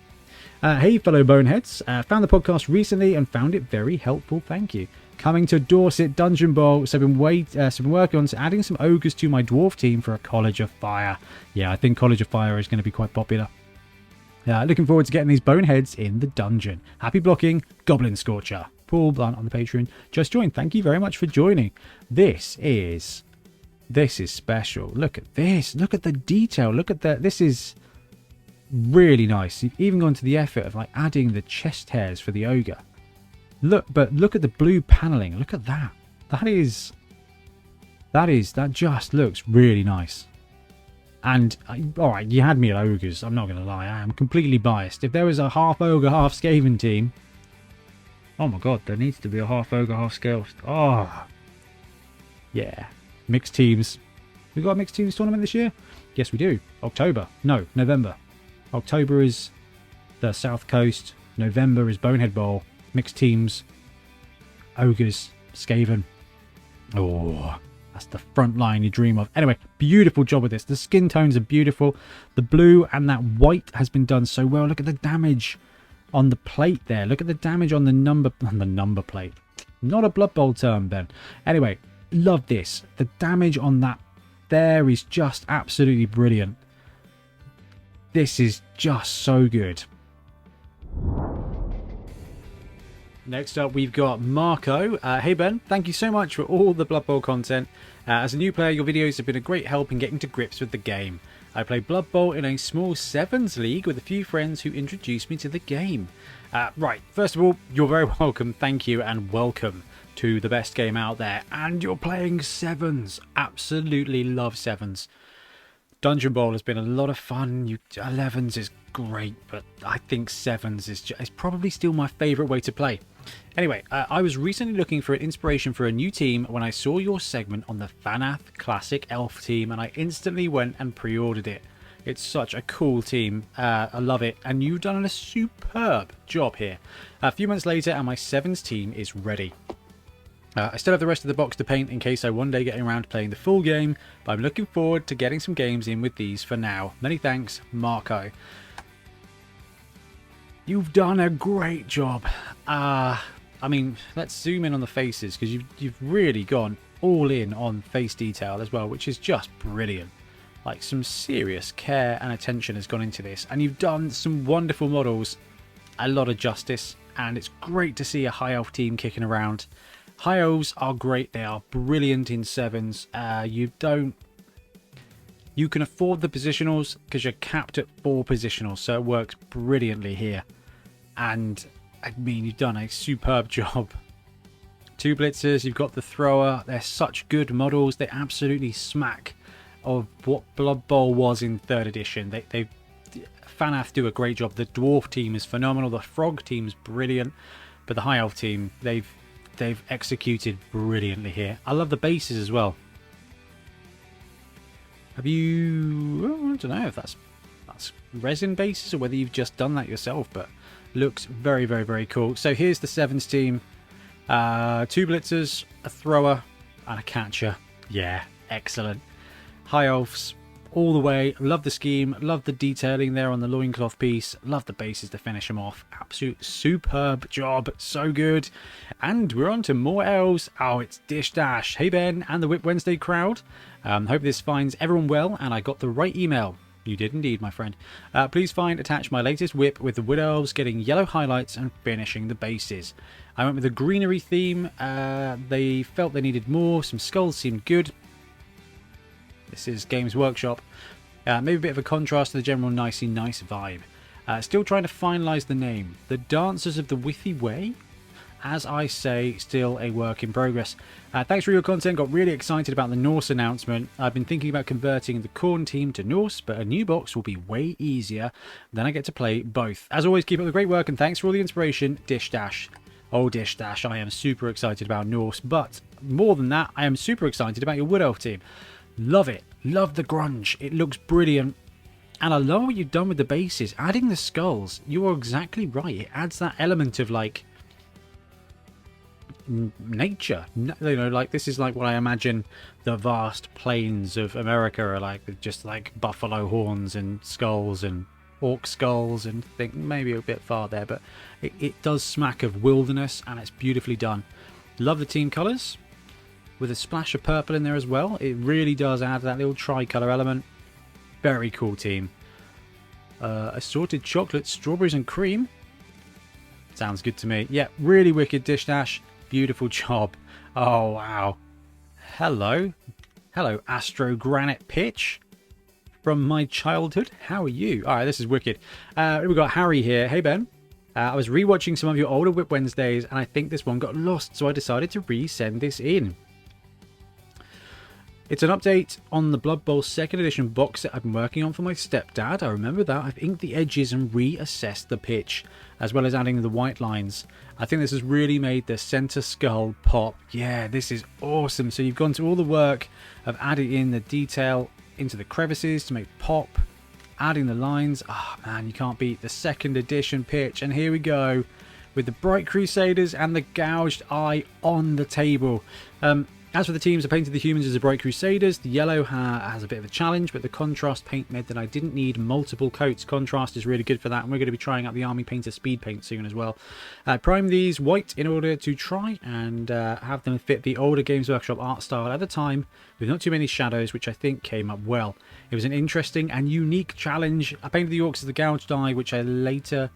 [SPEAKER 1] Hey, fellow boneheads. Found the podcast recently and found it very helpful. Thank you. Coming to Dorset Dungeon Bowl, so I've been working on adding some ogres to my dwarf team for a College of Fire. Yeah, I think College of Fire is going to be quite popular. Looking forward to getting these boneheads in the dungeon. Happy blocking, Goblin Scorcher. Paul Blunt on the Patreon. Just joined. Thank you very much for joining. This is special. Look at this. Look at the detail. Look at that. This is really nice. You've even gone to the effort of like adding the chest hairs for the ogre. Look at the blue paneling. Look at that. That just looks really nice. And, alright, you had me at ogres. I'm not going to lie. I am completely biased. If there was a half ogre, half Skaven team... Oh my god, there needs to be a half ogre, half scale. Oh. Yeah. Mixed teams. We got a mixed teams tournament this year? Yes, we do. October. No, November. October is the South Coast. November is Bonehead Bowl. Mixed teams. Ogres. Skaven. Oh... That's the front line you dream of. Anyway, beautiful job with this. The skin tones are beautiful. The blue and that white has been done so well. Look at the damage on the plate there. Look at the damage on the number plate. Not a Blood Bowl term, Ben. Anyway, love this. The damage on that there is just absolutely brilliant. This is just so good. Next up, we've got Marco. Hey Ben, thank you so much for all the Blood Bowl content. As a new player, your videos have been a great help in getting to grips with the game. I play Blood Bowl in a small Sevens league with a few friends who introduced me to the game. Right, first of all, you're very welcome, thank you, and welcome to the best game out there. And you're playing Sevens. Absolutely love Sevens. Dungeon Bowl has been a lot of fun. 11s is great, but I think 7s is probably still my favourite way to play. Anyway, I was recently looking for an inspiration for a new team when I saw your segment on the Fanath Classic Elf team, and I instantly went and pre-ordered it. It's such a cool team. I love it, and you've done a superb job here. A few months later, and my 7s team is ready. I still have the rest of the box to paint in case I one day get around to playing the full game, but I'm looking forward to getting some games in with these for now. Many thanks, Marco. You've done a great job. I mean, let's zoom in on the faces, because you've really gone all in on face detail as well, which is just brilliant. Like, some serious care and attention has gone into this, and you've done some wonderful models. A lot of justice, and it's great to see a high elf team kicking around. High elves are great. They are brilliant in 7s. You can afford the positionals because you're capped at 4 positionals, so it works brilliantly here. And I mean, you've done a superb job. 2 blitzers, you've got the thrower. They're such good models. They absolutely smack of what Blood Bowl was in 3rd edition. Fanath do a great job. The dwarf team is phenomenal. The frog team's brilliant, but the high elf team, they've executed brilliantly here. I love the bases as well.
[SPEAKER 2] Have you... well, I don't know if that's resin bases or whether you've just done that yourself, but looks very, very, very cool. So here's the Sevens team. 2 blitzers, a thrower, and a catcher. Yeah, excellent. High elves all the way. Love the scheme. Love the detailing there on the loincloth piece. Love the bases to finish them off. Absolute superb job. So good. And we're on to more elves. Oh, it's Dish Dash. Hey Ben and the WIP Wednesday crowd. Hope this finds everyone well and I got the right email. You did indeed, my friend. Please find attached my latest WIP with the wood elves getting yellow highlights and finishing the bases. I went with the greenery theme. They felt they needed more. Some skulls seemed good. This is Games Workshop. Maybe a bit of a contrast to the general nicey nice vibe. Still trying to finalise the name. The Dancers of the Withy Way? As I say, still a work in progress. Thanks for your content. Got really excited about the Norse announcement. I've been thinking about converting the Khorne team to Norse, but a new box will be way easier. Then I get to play both. As always, keep up the great work and thanks for all the inspiration. Dish Dash. Oh, Dish Dash, I am super excited about Norse, but more than that, I am super excited about your Wood Elf team. Love it. Love the grunge. It looks brilliant. And I love what you've done with the bases. Adding the skulls. You are exactly right. It adds that element of, like, nature. You know, like, this is like what I imagine the vast plains of America are like. Just like buffalo horns and skulls and orc skulls and think maybe a bit far there, but it does smack of wilderness and it's beautifully done. Love the team colours with a splash of purple in there as well. It really does add that little tricolour element. Very cool team. Assorted chocolate, strawberries and cream. Sounds good to me. Yeah, really wicked Dish Dash. Beautiful job. Oh, wow. Hello. Hello, Astro Granite Pitch from my childhood. How are you? All right, this is wicked. We've got Harry here. Hey, Ben. I was rewatching some of your older WIP Wednesdays, and I think this one got lost, so I decided to resend this in. It's an update on the Blood Bowl 2nd edition box set I've been working on for my stepdad. I remember that. I've inked the edges and reassessed the pitch, as well as adding the white lines. I think this has really made the centre skull pop. Yeah, this is awesome. So you've gone to all the work of adding in the detail into the crevices to make pop, adding the lines. Ah, oh, man, you can't beat the 2nd edition pitch. And here we go with the Bright Crusaders and the gouged eye on the table. As for the teams, I painted the humans as the Bright Crusaders. The yellow has a bit of a challenge, but the contrast paint meant that I didn't need multiple coats. Contrast is really good for that, and we're going to be trying out the Army Painter Speed Paint soon as well. Prime these white in order to try and have them fit the older Games Workshop art style at the time, with not too many shadows, which I think came up well. It was an interesting and unique challenge. I painted the orcs as the gouged eye, which I later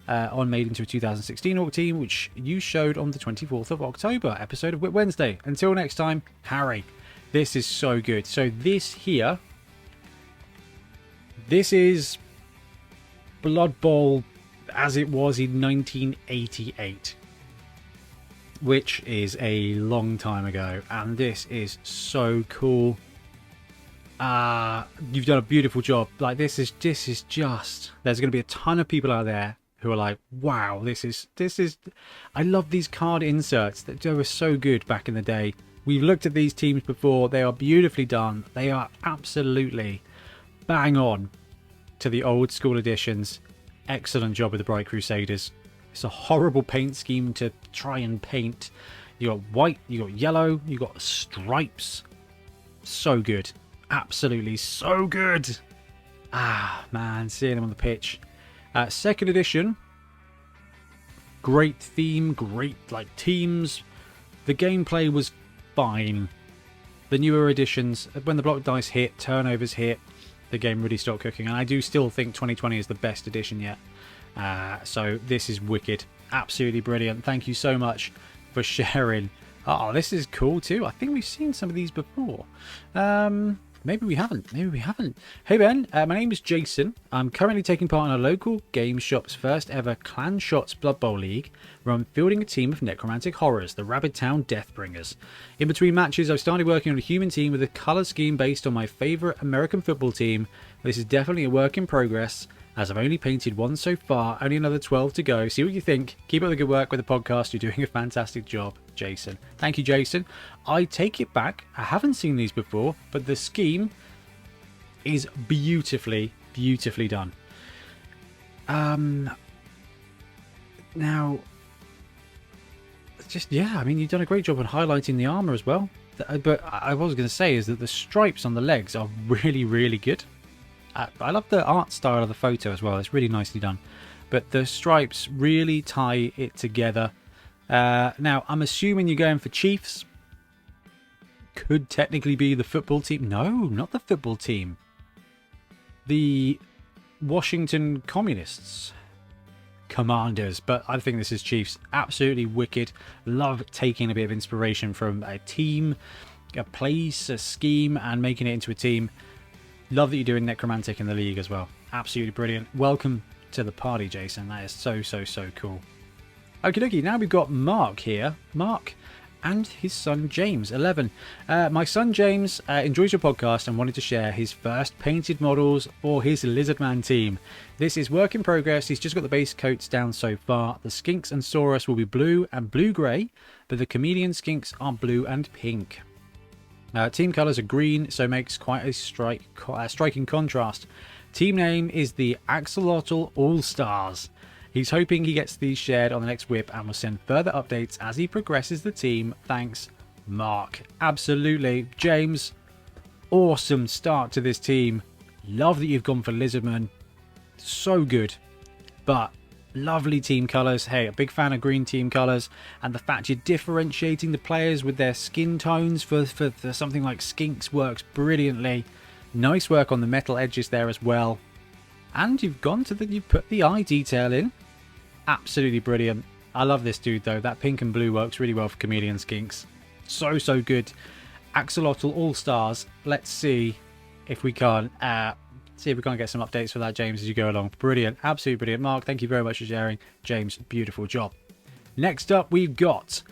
[SPEAKER 2] on made into a 2016 Orc team, which you showed on the 24th of October episode of WIP Wednesday. Until next time, Harry. This is so good. So this here, this is Blood Bowl as it was in 1988, which is a long time ago, and this is so cool. You've done a beautiful job. Like, this is just, there's going to be a ton of people out there who are like, wow, this is I love these card inserts. They were so good back in the day. We've looked at these teams before. They are beautifully done. They are absolutely bang on to the old school editions. Excellent job with the Bright Crusaders. It's a horrible paint scheme to try and paint. You got white, you got yellow, you got stripes. So good. Absolutely so good. Ah, man, seeing them on the pitch. 2nd edition, great theme, great like teams. The gameplay was fine. The newer editions, when the block dice hit, turnovers hit, the game really started cooking. And I do still think 2020 is the best edition yet. So this is wicked, absolutely brilliant. Thank you so much for sharing. Oh, this is cool too. I think we've seen some of these before. Maybe we haven't. Maybe we haven't. Hey Ben, my name is Jason. I'm currently taking part in a local game shop's first ever Clan Shots Blood Bowl League, where I'm fielding a team of necromantic horrors, the Rabid Town Deathbringers. In between matches, I've started working on a human team with a colour scheme based on my favourite American football team. This is definitely a work in progress, as I've only painted one so far, only another 12 to go. See what you think. Keep up the good work with the podcast. You're doing a fantastic job, Jason. Thank you, Jason. I take it back. I haven't seen these before, but the scheme is beautifully, beautifully done. Now, just, yeah, I mean, you've done a great job on highlighting the armor as well. But I was going to say is that the stripes on the legs are really, really good. I love the art style of the photo as well. It's really nicely done. But the stripes really tie it together. Now, I'm assuming you're going for Chiefs. Could technically be the football team. No, not the football team. The Washington Communists. Commanders, but I think this is Chiefs. Absolutely wicked. Love taking a bit of inspiration from a team, a place, a scheme, and making it into a team. Love that you're doing necromantic in the league as well. Absolutely brilliant. Welcome to the party, Jason. That is so cool. Okie dokie, now we've got Mark here. Mark and his son James, 11. My son James enjoys your podcast and wanted to share his first painted models for his Lizardman team. This is work in progress. He's just got the base coats down so far. The Skinks and Saurus will be blue and blue-grey, but the Chameleon Skinks are blue and pink. Team colours are green, so makes quite a striking contrast. Team name is the Axolotl All-Stars. He's hoping he gets these shared on the next WIP and will send further updates as he progresses the team. Thanks, Mark. Absolutely. James, awesome start to this team. Love that you've gone for Lizardman. So good. But lovely team colours. Hey, a big fan of green team colours. And the fact you're differentiating the players with their skin tones for something like Skinks works brilliantly. Nice work on the metal edges there as well. And you've put the eye detail in. Absolutely brilliant. I love this dude though. That pink and blue works really well for Chameleon Skinks. So good. Axolotl All-Stars. Let's see if we can't get some updates for that, James, as you go along. Brilliant. Absolutely brilliant. Mark, thank you very much for sharing. James, beautiful job. Next up, we've got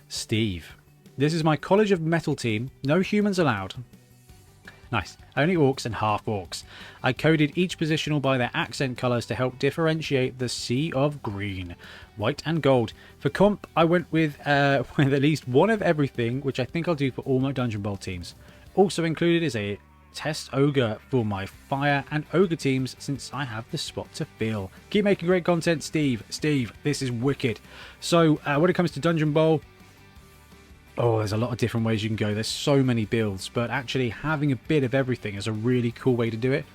[SPEAKER 2] Steve. This is my College of Metal team. No humans allowed. Nice. Only orcs and half orcs. I coded each positional by their accent colours to help differentiate the sea of green, white and gold. For comp, I went with at least one of everything, which I think I'll do for all my Dungeon Bowl teams. Also included is a test ogre for my fire and ogre teams, since I have the spot to fill. Keep making great content, Steve. Steve, this is wicked. So when it comes to Dungeon Bowl, oh, there's a lot of different ways you can go. There's so many builds, but actually having a bit of everything is a really cool way to do it.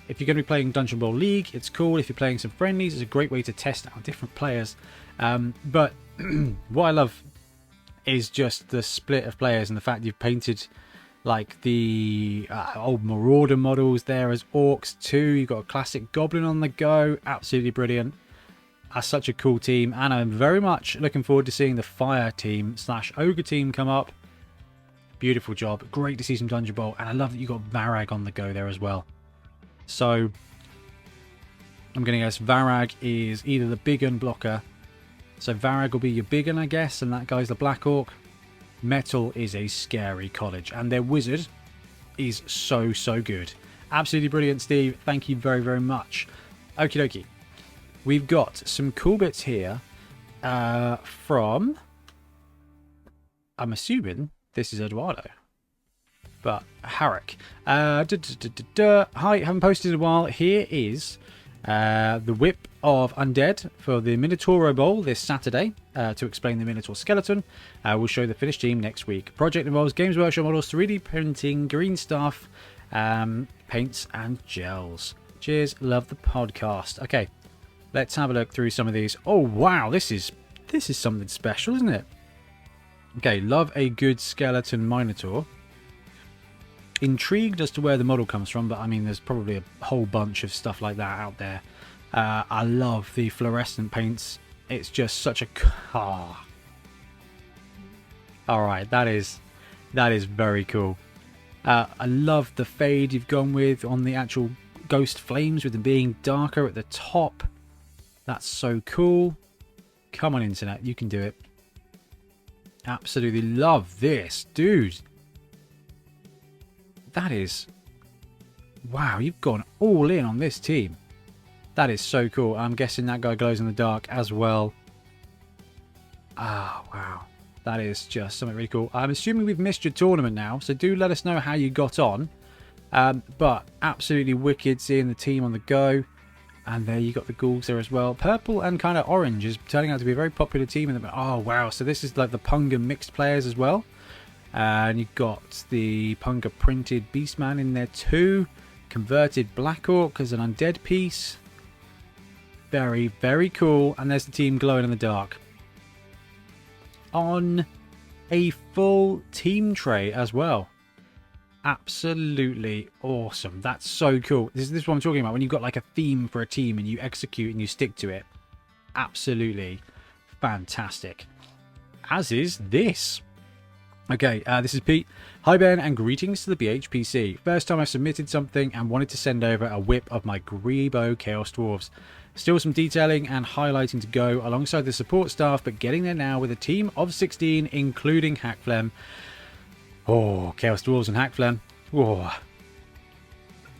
[SPEAKER 2] If you're going to be playing Dungeon Bowl League, it's cool. If you're playing some friendlies, it's a great way to test out different players. But what I love is just the split of players and the fact you've painted like the old Marauder models there as orcs too. You've got a classic goblin on the go. Absolutely brilliant. That's such a cool team, and I'm very much looking forward to seeing the fire team / ogre team come up. Beautiful job. Great to see some Dungeon Bowl, and I love that you got Varag on the go there as well. So I'm going to guess Varag is either the big un blocker. So Varag will be your big un, I guess, and that guy's the black orc. Metal is a scary college, and their wizard is so good. Absolutely brilliant, Steve. Thank you very much. Okie dokie. We've got some cool bits here from, I'm assuming this is Eduardo, but Harrick. Hi, haven't posted in a while. Here is the WIP of Undead for the Minotauro Bowl this Saturday to explain the Minotaur skeleton. We'll show the finished team next week. Project involves Games Workshop models, 3D printing, green stuff, paints and gels. Cheers, love the podcast. Okay. Let's have a look through some of these. Oh, wow. This is something special, isn't it? Okay. Love a good skeleton Minotaur. Intrigued as to where the model comes from, but I mean, there's probably a whole bunch of stuff like that out there. I love the fluorescent paints. It's just such a... Ah. Alright, that is very cool. I love the fade you've gone with on the actual ghost flames, with them being darker at the top. That's so cool. Come on, internet, you can do it. Absolutely love this, dude. That is... Wow, you've gone all in on this team. That is so cool. I'm guessing that guy glows in the dark as well. Ah, wow. That is just something really cool. I'm assuming we've missed your tournament now, so do let us know how you got on. But absolutely wicked seeing the team on the go. And there you got the ghouls there as well. Purple and kind of orange is turning out to be a very popular team. Oh, wow. So this is like the Punga mixed players as well. And you've got the Punga printed Beastman in there too. Converted Black Orc as an undead piece. Very, very cool. And there's the team glowing in the dark. On a full team tray as well. Absolutely awesome. That's so cool. This is what I'm talking about. When you've got like a theme for a team and you execute and you stick to it. Absolutely fantastic. As is this. Okay, this is Pete. Hi Ben, and greetings to the BHPC. First time I submitted something and wanted to send over a whip of my Grebo Chaos Dwarves. Still some detailing and highlighting to go alongside the support staff, but getting there now with a team of 16, including Hackflem. Oh, Chaos Dwarves and Hackflem. Oh,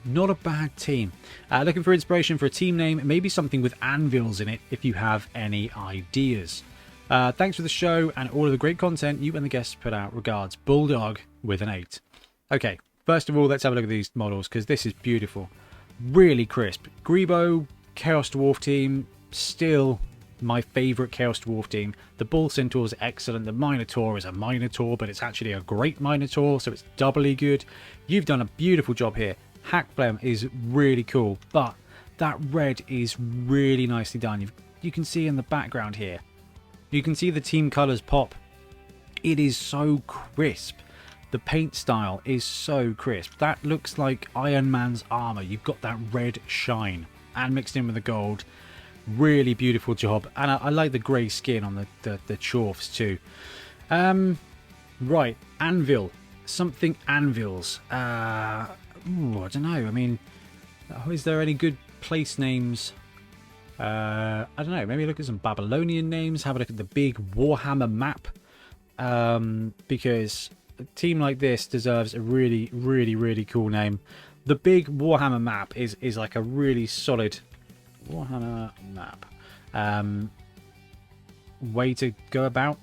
[SPEAKER 2] not a bad team. Looking for inspiration for a team name, maybe something with anvils in it if you have any ideas. Thanks for the show and all of the great content you and the guests put out. Regards, Bulldog with an 8. Okay, first of all, let's have a look at these models because this is beautiful. Really crisp. Grebo, Chaos Dwarf team, still my favourite Chaos Dwarf team. The Bull Centaur is excellent. The Minotaur is a Minotaur, but it's actually a great Minotaur, so it's doubly good. You've done a beautiful job here. Hackflem is really cool, but that red is really nicely done. You can see in the background here. You can see the team colours pop. It is so crisp. The paint style is so crisp. That looks like Iron Man's armour. You've got that red shine and mixed in with the gold. Really beautiful job. And I like the grey skin on the chorfs too. Right, anvil. Something anvils. I don't know. I mean, is there any good place names? I don't know. Maybe look at some Babylonian names. Have a look at the big Warhammer map. Because a team like this deserves a really, really, really cool name. The big Warhammer map is like a really solid Warhammer map. Way to go about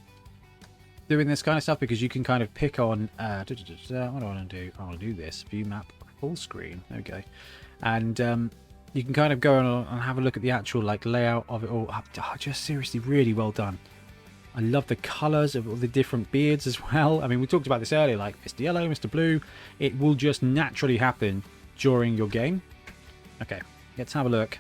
[SPEAKER 2] doing this kind of stuff, because you can kind of pick on what do I want to do? I'll do this view map full screen. Okay, and you can kind of go on and have a look at the actual like layout of it all. Just seriously really well done. I love the colours of all the different beards as well. I mean, we talked about this earlier, like Mr. Yellow, Mr. Blue. It will just naturally happen during your game. Okay, let's have a look.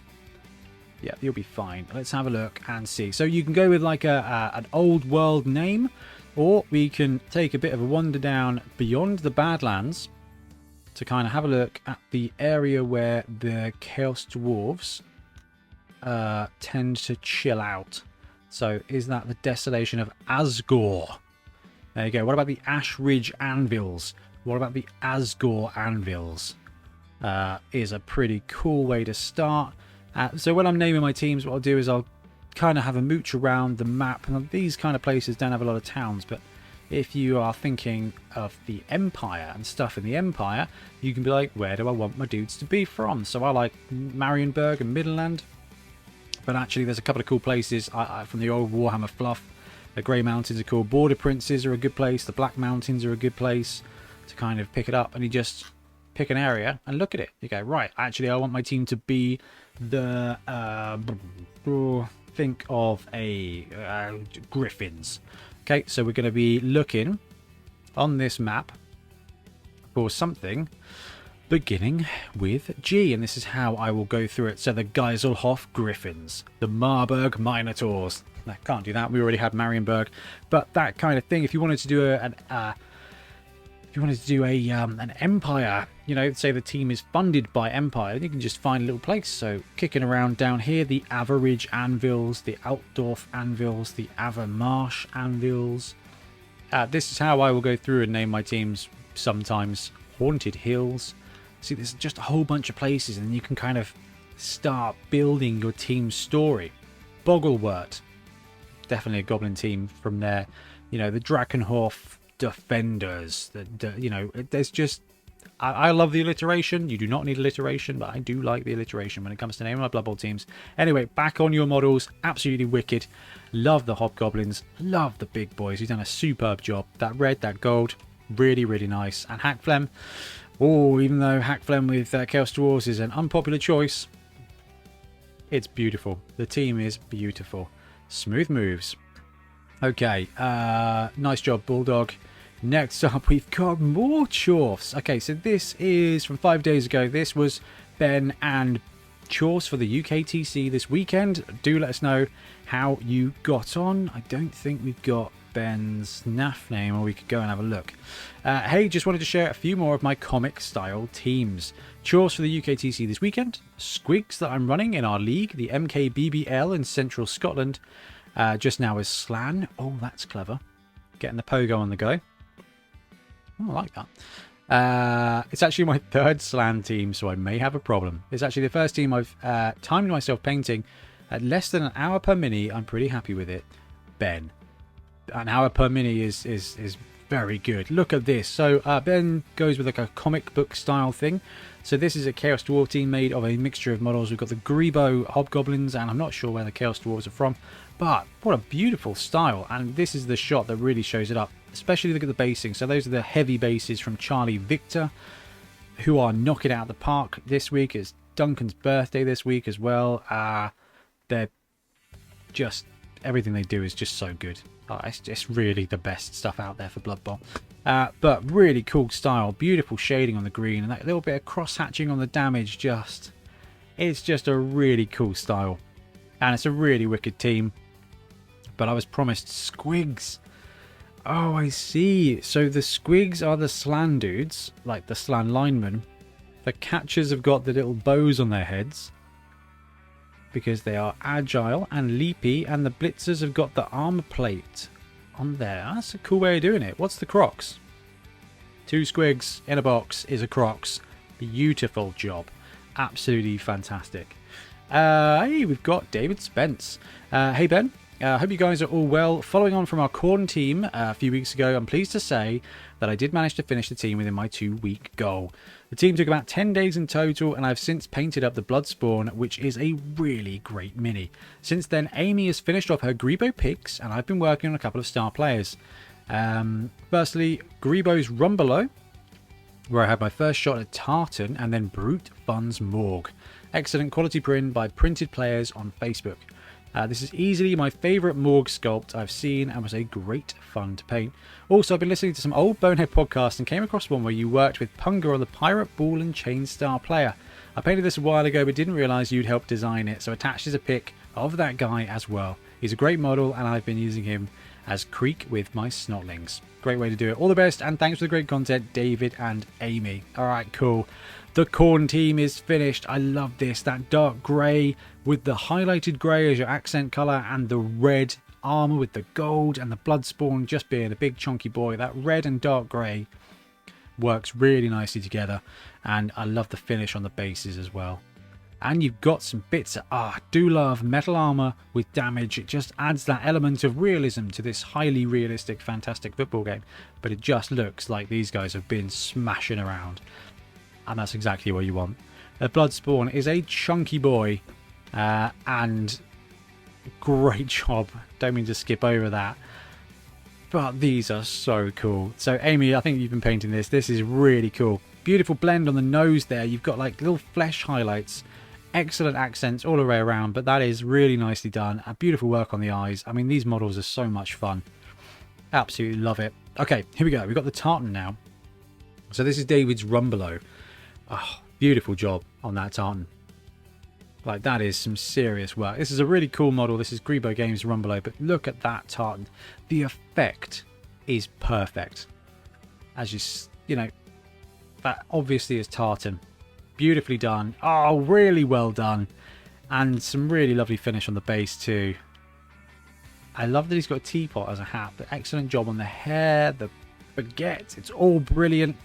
[SPEAKER 2] Yeah, you'll be fine. Let's have a look and see. So you can go with like an old world name, or we can take a bit of a wander down beyond the Badlands to kind of have a look at the area where the Chaos Dwarves tend to chill out. So is that the desolation of Asgore? There you go. What about the Ash Ridge Anvils? What about the Asgore Anvils? Is a pretty cool way to start. So when I'm naming my teams, what I'll do is I'll kind of have a mooch around the map. And these kind of places don't have a lot of towns, but if you are thinking of the Empire and stuff in the Empire, you can be like, where do I want my dudes to be from? So I like Marienburg and Midland. But actually, there's a couple of cool places from the old Warhammer fluff. The Grey Mountains are cool. Border Princes are a good place. The Black Mountains are a good place to kind of pick it up. And you just pick an area and look at it. You go, right, actually, I want my team to be the... think of a... Griffins. Okay, so we're going to be looking on this map for something beginning with G, and this is how I will go through it. So the Geiselhof Griffins, the Marburg Minotaurs. I can't do that. We already had Marienburg, but that kind of thing. If you wanted to do an empire, you know, say the team is funded by Empire, you can just find a little place. So kicking around down here, the Average Anvils, the Altdorf Anvils, the Avermarsh Anvils. This is how I will go through and name my teams sometimes. Haunted Hills. See, there's just a whole bunch of places, and you can kind of start building your team's story. Bogglewort, definitely a goblin team from there. You know, the Drakenhof Defenders. You know, there's just... I love the alliteration. You do not need alliteration, but I do like the alliteration when it comes to naming my Blood Bowl teams. Anyway, back on your models. Absolutely wicked. Love the hobgoblins. Love the big boys. You've done a superb job. That red, that gold, really, really nice. And Hackflem, Oh, even though Hackflem with Chaos Dwarves is an unpopular choice, it's beautiful. The team is beautiful. Smooth moves. Okay, nice job, Bulldog. Next up, we've got more Chorfs. Okay, so this is from 5 days ago. This was Ben and Chorfs for the UKTC this weekend. Do let us know how you got on. I don't think we've got Ben's NAF name, or we could go and have a look. Hey, just wanted to share a few more of my comic style teams. Chorfs for the UKTC this weekend. Squigs that I'm running in our league, the MKBBL in central Scotland. Just now is Slan. Oh, that's clever. Getting the pogo on the go. Oh, I like that. It's actually my third Slan team, so I may have a problem. It's actually the first team I've timed myself painting at less than an hour per mini. I'm pretty happy with it. Ben. An hour per mini is very good. Look at this. So Ben goes with like a comic book style thing. So this is a Chaos Dwarf team made of a mixture of models. We've got the Grebo hobgoblins, and I'm not sure where the Chaos Dwarves are from, but what a beautiful style. And this is the shot that really shows it up. Especially look at the basing. So those are the heavy bases from Charlie Victor, who are knocking it out of the park this week. It's Duncan's birthday this week as well. They're just, everything they do is just so good. It's just really the best stuff out there for Blood Bowl. But really cool style. Beautiful shading on the green. And that little bit of cross-hatching on the damage. It's just a really cool style. And it's a really wicked team. But I was promised Squigs. Oh, I see. So the Squigs are the Slan dudes. Like the Slan linemen. The catchers have got the little bows on their heads, because they are agile and leapy, and the blitzers have got the armor plate on there. That's a cool way of doing it. What's the Crocs? 2 Squigs in a box is a Crocs. Beautiful job. Absolutely fantastic. Hey, we've got David Spence. Hey Ben, hope you guys are all well. Following on from our Corn team a few weeks ago, I'm pleased to say that I did manage to finish the team within my 2-week goal. The team took about 10 days in total, and I've since painted up the Bloodspawn, which is a really great mini. Since then, Amy has finished off her Grebo picks, and I've been working on a couple of star players. Firstly, Grebo's Rumbelow, where I had my first shot at Tartan, and then Brute Fun's Morgue. Excellent quality print by Printed Players on Facebook. This is easily my favourite Morgue sculpt I've seen, and was a great fun to paint. Also, I've been listening to some old Bonehead podcasts and came across one where you worked with Punga on the Pirate Ball and Chain Star player. I painted this a while ago but didn't realise you'd helped design it, so attached is a pic of that guy as well. He's a great model, and I've been using him as Creek with my Snotlings. Great way to do it. All the best, and thanks for the great content, David and Amy. Alright, cool. The Corn team is finished. I love this. That dark grey with the highlighted grey as your accent colour, and the red armour with the gold, and the Bloodspawn just being a big chunky boy. That red and dark grey works really nicely together, and I love the finish on the bases as well. And you've got some bits of, I do love metal armour with damage. It just adds that element of realism to this highly realistic, fantastic football game. But it just looks like these guys have been smashing around. And that's exactly what you want. The Bloodspawn is a chunky boy, and great job. Don't mean to skip over that, but these are so cool. So Amy, I think you've been painting this. This is really cool. Beautiful blend on the nose there. You've got like little flesh highlights. Excellent accents all the way around, but that is really nicely done. A beautiful work on the eyes. I mean, these models are so much fun. Absolutely love it. Okay, here we go. We've got the Tartan now. So this is David's Rumbelow. Oh, beautiful job on that Tartan. Like, that is some serious work. This is a really cool model. This is Grebo Games Rumbelow, but look at that Tartan. The effect is perfect. As you know, that obviously is Tartan. Beautifully done. Oh, really well done. And some really lovely finish on the base too. I love that he's got a teapot as a hat, but excellent job on the hair, the baguette. It's all brilliant.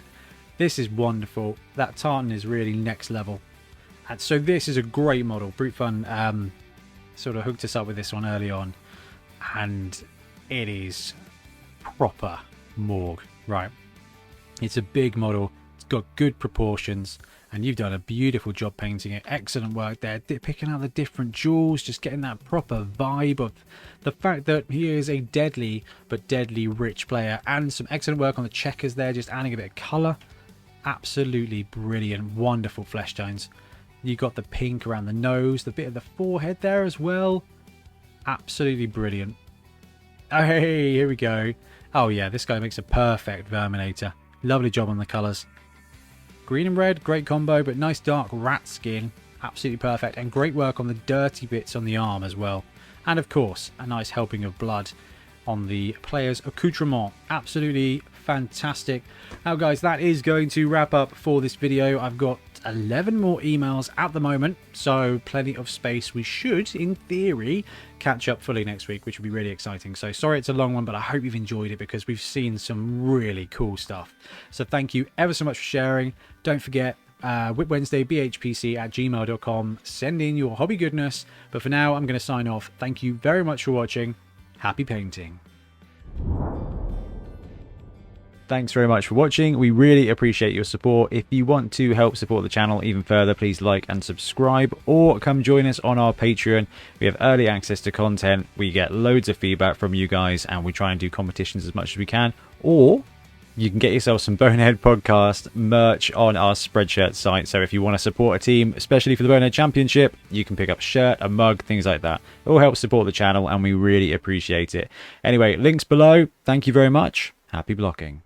[SPEAKER 2] This is wonderful. That Tartan is really next level. And so this is a great model. Brute Fun sort of hooked us up with this one early on. And it is proper Morgue. Right. It's a big model. It's got good proportions. And you've done a beautiful job painting it. Excellent work there. Picking out the different jewels. Just getting that proper vibe of the fact that he is a deadly but deadly rich player. And some excellent work on the checkers there. Just adding a bit of colour. Absolutely brilliant, wonderful flesh tones. You got the pink around the nose, the bit of the forehead there as well. Absolutely brilliant. Oh, hey, here we go. Oh yeah, this guy makes a perfect Verminator. Lovely job on the colours. Green and red, great combo, but nice dark rat skin. Absolutely perfect. And great work on the dirty bits on the arm as well. And of course, a nice helping of blood on the player's accoutrement. Absolutely fantastic. Now guys, that is going to wrap up for this video. I've got 11 more emails at the moment, so plenty of space. We should, in theory, catch up fully next week, which would be really exciting. So sorry it's a long one, but I hope you've enjoyed it because we've seen some really cool stuff. So thank you ever so much for sharing. Don't forget, WIP Wednesday, bhpc@gmail.com. Send in your hobby goodness. But for now, I'm going to sign off. Thank you very much for watching. Happy painting.
[SPEAKER 1] Thanks very much for watching. We really appreciate your support. If you want to help support the channel even further, please like and subscribe, or come join us on our Patreon. We have early access to content, we get loads of feedback from you guys, and we try and do competitions as much as we can. Or you can get yourself some Bonehead podcast merch on our Spreadshirt site. So if you want to support a team, especially for the Bonehead Championship, you can pick up a shirt, a mug, things like that. It all helps support the channel, and we really appreciate it. Anyway, links below. Thank you very much. Happy blocking.